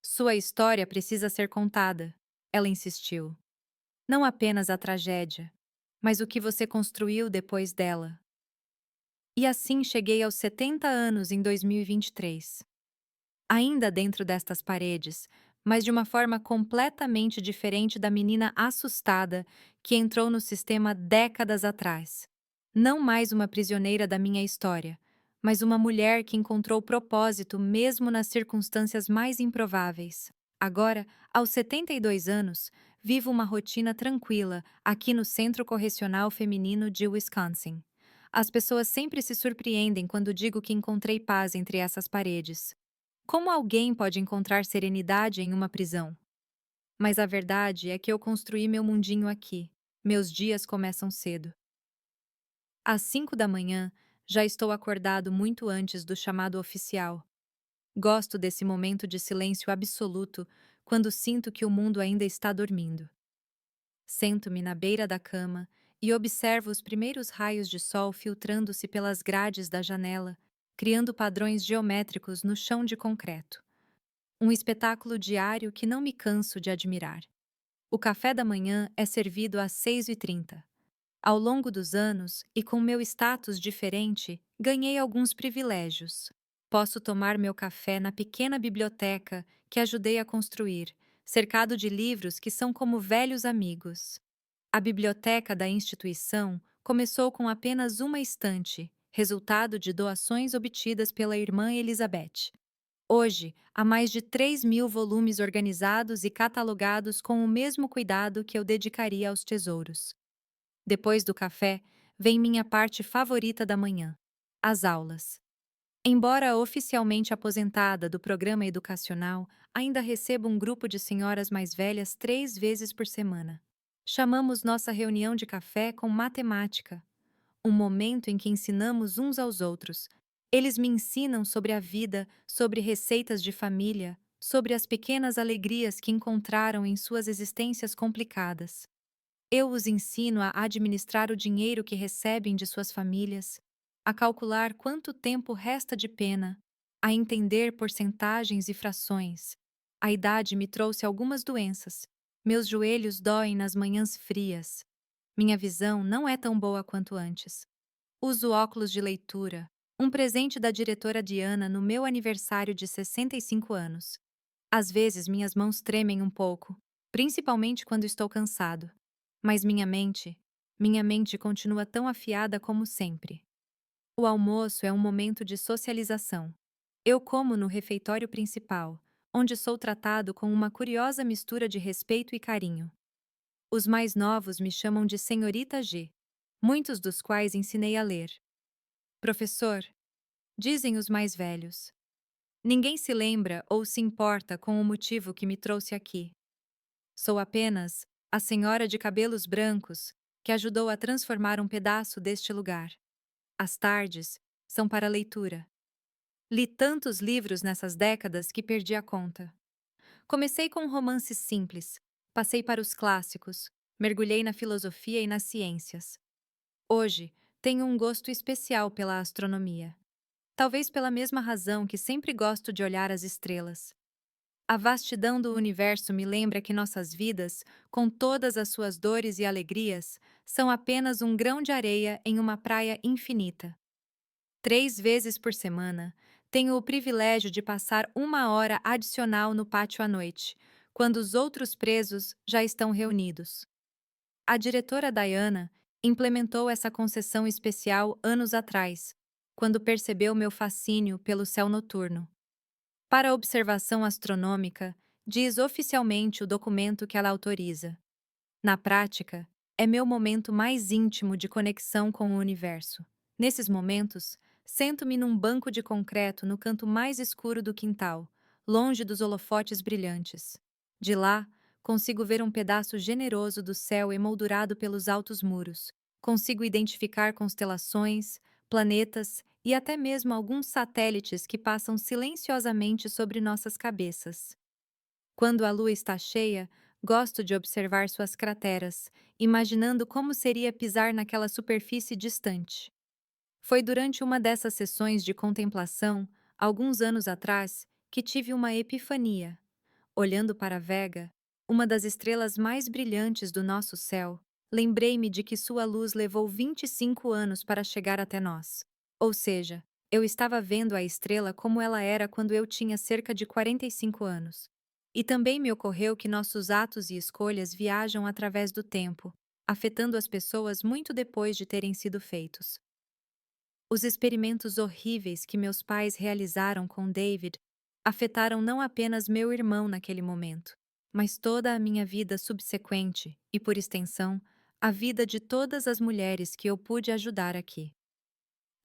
Sua história precisa ser contada, ela insistiu. Não apenas a tragédia, mas o que você construiu depois dela. E assim cheguei aos 70 anos em 2023. Ainda dentro destas paredes, mas de uma forma completamente diferente da menina assustada que entrou no sistema décadas atrás. Não mais uma prisioneira da minha história, mas uma mulher que encontrou propósito mesmo nas circunstâncias mais improváveis. Agora, aos 72 anos, vivo uma rotina tranquila aqui no Centro Correcional Feminino de Wisconsin. As pessoas sempre se surpreendem quando digo que encontrei paz entre essas paredes. Como alguém pode encontrar serenidade em uma prisão? Mas a verdade é que eu construí meu mundinho aqui. Meus dias começam cedo. Às 5 da manhã, já estou acordado muito antes do chamado oficial. Gosto desse momento de silêncio absoluto quando sinto que o mundo ainda está dormindo. Sento-me na beira da cama e observo os primeiros raios de sol filtrando-se pelas grades da janela, criando padrões geométricos no chão de concreto. Um espetáculo diário que não me canso de admirar. O café da manhã é servido às 6h30. Ao longo dos anos, e com meu status diferente, ganhei alguns privilégios. Posso tomar meu café na pequena biblioteca que ajudei a construir, cercado de livros que são como velhos amigos. A biblioteca da instituição começou com apenas uma estante, resultado de doações obtidas pela irmã Elizabeth. Hoje, há mais de 3.000 volumes organizados e catalogados com o mesmo cuidado que eu dedicaria aos tesouros. Depois do café, vem minha parte favorita da manhã: as aulas. Embora oficialmente aposentada do programa educacional, ainda recebo um grupo de senhoras mais velhas 3 vezes por semana. Chamamos nossa reunião de café com matemática, um momento em que ensinamos uns aos outros. Eles me ensinam sobre a vida, sobre receitas de família, sobre as pequenas alegrias que encontraram em suas existências complicadas. Eu os ensino a administrar o dinheiro que recebem de suas famílias, a calcular quanto tempo resta de pena, a entender porcentagens e frações. A idade me trouxe algumas doenças. Meus joelhos doem nas manhãs frias. Minha visão não é tão boa quanto antes. Uso óculos de leitura, um presente da diretora Diana no meu aniversário de 65 anos. Às vezes minhas mãos tremem um pouco, principalmente quando estou cansado. Mas minha mente continua tão afiada como sempre. O almoço é um momento de socialização. Eu como no refeitório principal, onde sou tratado com uma curiosa mistura de respeito e carinho. Os mais novos me chamam de Senhorita G, muitos dos quais ensinei a ler. Professor, dizem os mais velhos. Ninguém se lembra ou se importa com o motivo que me trouxe aqui. Sou apenas a senhora de cabelos brancos que ajudou a transformar um pedaço deste lugar. As tardes são para leitura. Li tantos livros nessas décadas que perdi a conta. Comecei com romances simples, passei para os clássicos, mergulhei na filosofia e nas ciências. Hoje, tenho um gosto especial pela astronomia. Talvez pela mesma razão que sempre gosto de olhar as estrelas. A vastidão do universo me lembra que nossas vidas, com todas as suas dores e alegrias, são apenas um grão de areia em uma praia infinita. 3 vezes por semana, tenho o privilégio de passar 1 hora adicional no pátio à noite, quando os outros presos já estão reunidos. A diretora Diana implementou essa concessão especial anos atrás, quando percebeu meu fascínio pelo céu noturno. Para a observação astronômica, diz oficialmente o documento que ela autoriza. Na prática, é meu momento mais íntimo de conexão com o universo. Nesses momentos, sento-me num banco de concreto no canto mais escuro do quintal, longe dos holofotes brilhantes. De lá, consigo ver um pedaço generoso do céu emoldurado pelos altos muros. Consigo identificar constelações, planetas e até mesmo alguns satélites que passam silenciosamente sobre nossas cabeças. Quando a lua está cheia, gosto de observar suas crateras, imaginando como seria pisar naquela superfície distante. Foi durante uma dessas sessões de contemplação, alguns anos atrás, que tive uma epifania. Olhando para Vega, uma das estrelas mais brilhantes do nosso céu, lembrei-me de que sua luz levou 25 anos para chegar até nós. Ou seja, eu estava vendo a estrela como ela era quando eu tinha cerca de 45 anos. E também me ocorreu que nossos atos e escolhas viajam através do tempo, afetando as pessoas muito depois de terem sido feitos. Os experimentos horríveis que meus pais realizaram com David afetaram não apenas meu irmão naquele momento, mas toda a minha vida subsequente e, por extensão, a vida de todas as mulheres que eu pude ajudar aqui.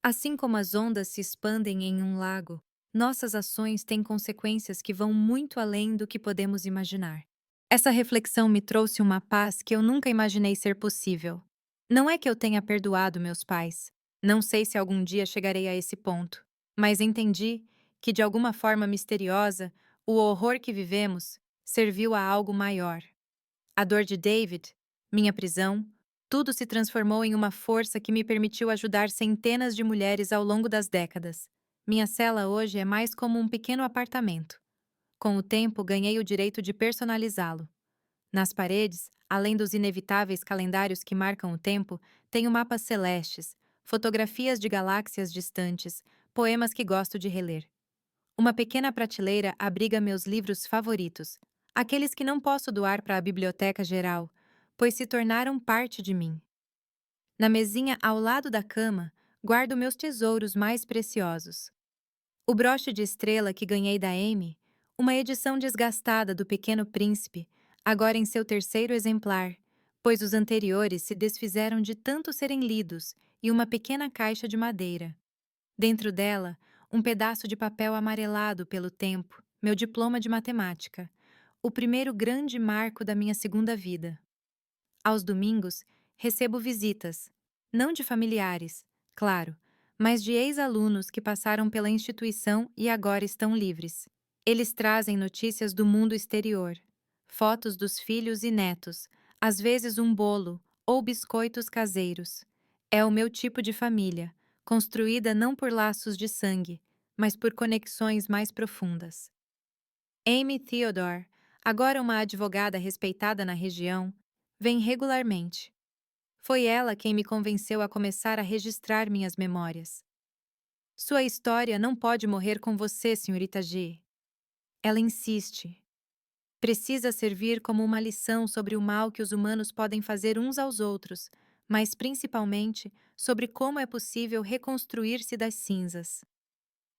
Assim como as ondas se expandem em um lago, nossas ações têm consequências que vão muito além do que podemos imaginar. Essa reflexão me trouxe uma paz que eu nunca imaginei ser possível. Não é que eu tenha perdoado meus pais. Não sei se algum dia chegarei a esse ponto. Mas entendi que, de alguma forma misteriosa, o horror que vivemos serviu a algo maior. A dor de David, minha prisão, tudo se transformou em uma força que me permitiu ajudar centenas de mulheres ao longo das décadas. Minha cela hoje é mais como um pequeno apartamento. Com o tempo, ganhei o direito de personalizá-lo. Nas paredes, além dos inevitáveis calendários que marcam o tempo, tenho mapas celestes, fotografias de galáxias distantes, poemas que gosto de reler. Uma pequena prateleira abriga meus livros favoritos, aqueles que não posso doar para a biblioteca geral, pois se tornaram parte de mim. Na mesinha ao lado da cama, guardo meus tesouros mais preciosos. O broche de estrela que ganhei da Amy, uma edição desgastada do Pequeno Príncipe, agora em seu terceiro exemplar, pois os anteriores se desfizeram de tanto serem lidos, e uma pequena caixa de madeira. Dentro dela, um pedaço de papel amarelado pelo tempo, meu diploma de matemática, o primeiro grande marco da minha segunda vida. Aos domingos, recebo visitas, não de familiares, claro, mas de ex-alunos que passaram pela instituição e agora estão livres. Eles trazem notícias do mundo exterior, fotos dos filhos e netos, às vezes um bolo ou biscoitos caseiros. É o meu tipo de família, construída não por laços de sangue, mas por conexões mais profundas. Amy Theodore, agora uma advogada respeitada na região, vem regularmente. Foi ela quem me convenceu a começar a registrar minhas memórias. Sua história não pode morrer com você, senhorita G. Ela insiste. Precisa servir como uma lição sobre o mal que os humanos podem fazer uns aos outros, mas principalmente sobre como é possível reconstruir-se das cinzas.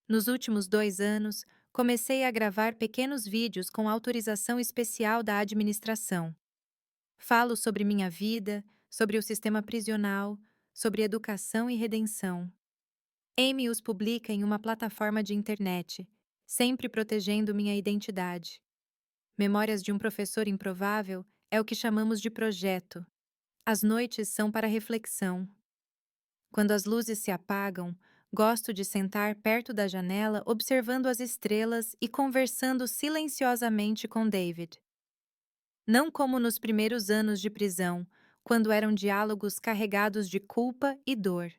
Nos últimos 2 anos, comecei a gravar pequenos vídeos com autorização especial da administração. Falo sobre minha vida, sobre o sistema prisional, sobre educação e redenção. Amy os publica em uma plataforma de internet, sempre protegendo minha identidade. Memórias de um professor improvável é o que chamamos de projeto. As noites são para reflexão. Quando as luzes se apagam, gosto de sentar perto da janela observando as estrelas e conversando silenciosamente com David. Não como nos primeiros anos de prisão, quando eram diálogos carregados de culpa e dor.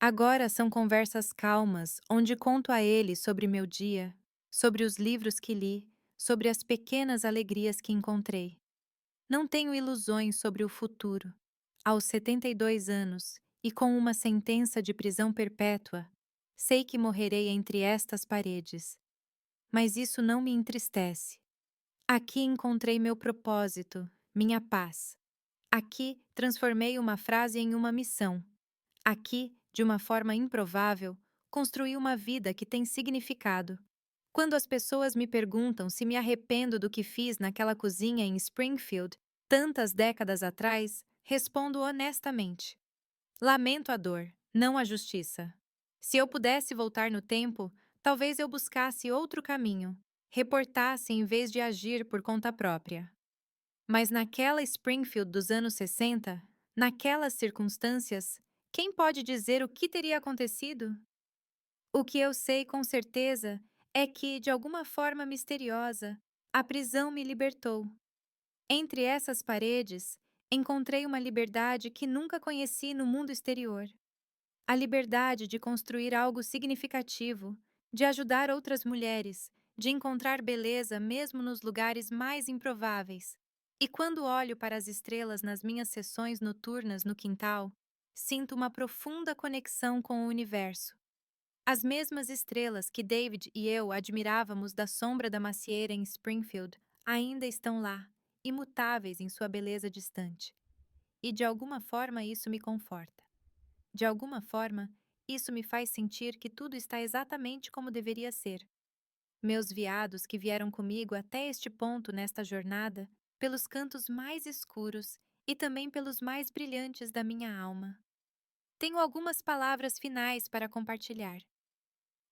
Agora são conversas calmas, onde conto a ele sobre meu dia, sobre os livros que li, sobre as pequenas alegrias que encontrei. Não tenho ilusões sobre o futuro. Aos 72 anos, e com uma sentença de prisão perpétua, sei que morrerei entre estas paredes. Mas isso não me entristece. Aqui encontrei meu propósito, minha paz. Aqui transformei uma frase em uma missão. Aqui, de uma forma improvável, construí uma vida que tem significado. Quando as pessoas me perguntam se me arrependo do que fiz naquela cozinha em Springfield, tantas décadas atrás, respondo honestamente. Lamento a dor, não a justiça. Se eu pudesse voltar no tempo, talvez eu buscasse outro caminho, reportasse em vez de agir por conta própria. Mas naquela Springfield dos anos 60, naquelas circunstâncias, quem pode dizer o que teria acontecido? O que eu sei com certeza é que, de alguma forma misteriosa, a prisão me libertou. Entre essas paredes, encontrei uma liberdade que nunca conheci no mundo exterior. A liberdade de construir algo significativo, de ajudar outras mulheres, de encontrar beleza mesmo nos lugares mais improváveis. E quando olho para as estrelas nas minhas sessões noturnas no quintal, sinto uma profunda conexão com o universo. As mesmas estrelas que David e eu admirávamos da sombra da macieira em Springfield ainda estão lá, imutáveis em sua beleza distante. E de alguma forma isso me conforta. De alguma forma, isso me faz sentir que tudo está exatamente como deveria ser. Meus veados que vieram comigo até este ponto nesta jornada, pelos cantos mais escuros e também pelos mais brilhantes da minha alma. Tenho algumas palavras finais para compartilhar.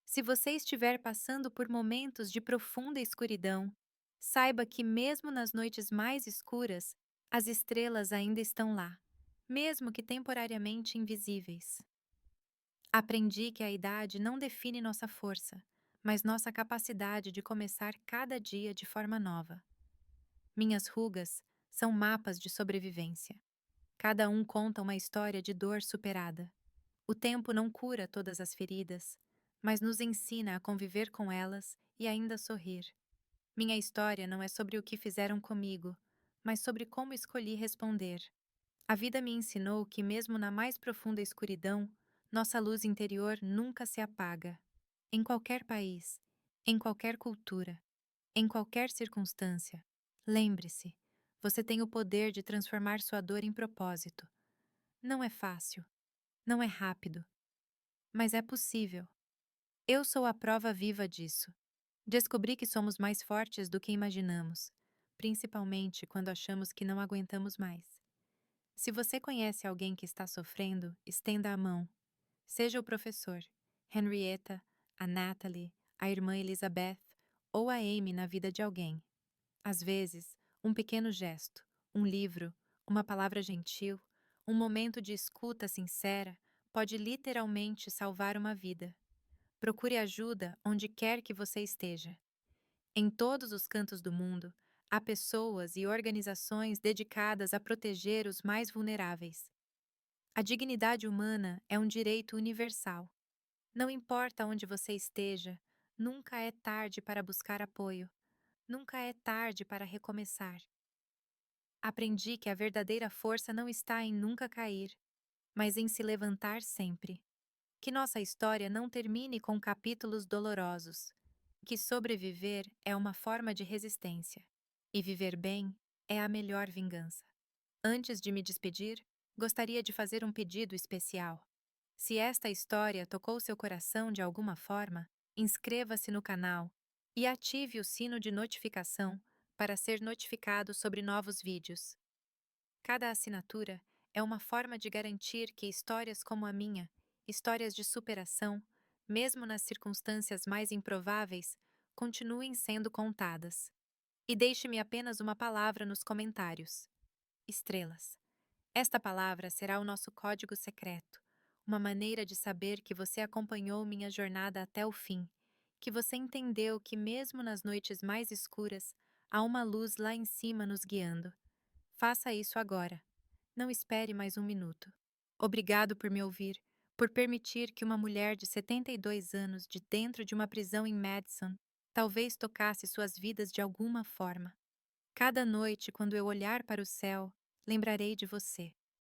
Se você estiver passando por momentos de profunda escuridão, saiba que mesmo nas noites mais escuras, as estrelas ainda estão lá, mesmo que temporariamente invisíveis. Aprendi que a idade não define nossa força, mas nossa capacidade de começar cada dia de forma nova. Minhas rugas são mapas de sobrevivência. Cada um conta uma história de dor superada. O tempo não cura todas as feridas, mas nos ensina a conviver com elas e ainda sorrir. Minha história não é sobre o que fizeram comigo, mas sobre como escolhi responder. A vida me ensinou que, mesmo na mais profunda escuridão, nossa luz interior nunca se apaga. Em qualquer país, em qualquer cultura, em qualquer circunstância, lembre-se, você tem o poder de transformar sua dor em propósito. Não é fácil, não é rápido, mas é possível. Eu sou a prova viva disso. Descobri que somos mais fortes do que imaginamos, principalmente quando achamos que não aguentamos mais. Se você conhece alguém que está sofrendo, estenda a mão. Seja o professor, Henrietta, a Natalie, a irmã Elizabeth ou a Amy na vida de alguém. Às vezes, um pequeno gesto, um livro, uma palavra gentil, um momento de escuta sincera pode literalmente salvar uma vida. Procure ajuda onde quer que você esteja. Em todos os cantos do mundo, há pessoas e organizações dedicadas a proteger os mais vulneráveis. A dignidade humana é um direito universal. Não importa onde você esteja, nunca é tarde para buscar apoio, nunca é tarde para recomeçar. Aprendi que a verdadeira força não está em nunca cair, mas em se levantar sempre. Que nossa história não termine com capítulos dolorosos. Que sobreviver é uma forma de resistência. E viver bem é a melhor vingança. Antes de me despedir, gostaria de fazer um pedido especial. Se esta história tocou seu coração de alguma forma, inscreva-se no canal e ative o sino de notificação para ser notificado sobre novos vídeos. Cada assinatura é uma forma de garantir que histórias como a minha, histórias de superação, mesmo nas circunstâncias mais improváveis, continuem sendo contadas. E deixe-me apenas uma palavra nos comentários. Estrelas. Esta palavra será o nosso código secreto, uma maneira de saber que você acompanhou minha jornada até o fim, que você entendeu que mesmo nas noites mais escuras, há uma luz lá em cima nos guiando. Faça isso agora. Não espere mais um minuto. Obrigado por me ouvir, por permitir que uma mulher de 72 anos de dentro de uma prisão em Madison talvez tocasse suas vidas de alguma forma. Cada noite, quando eu olhar para o céu, lembrarei de você.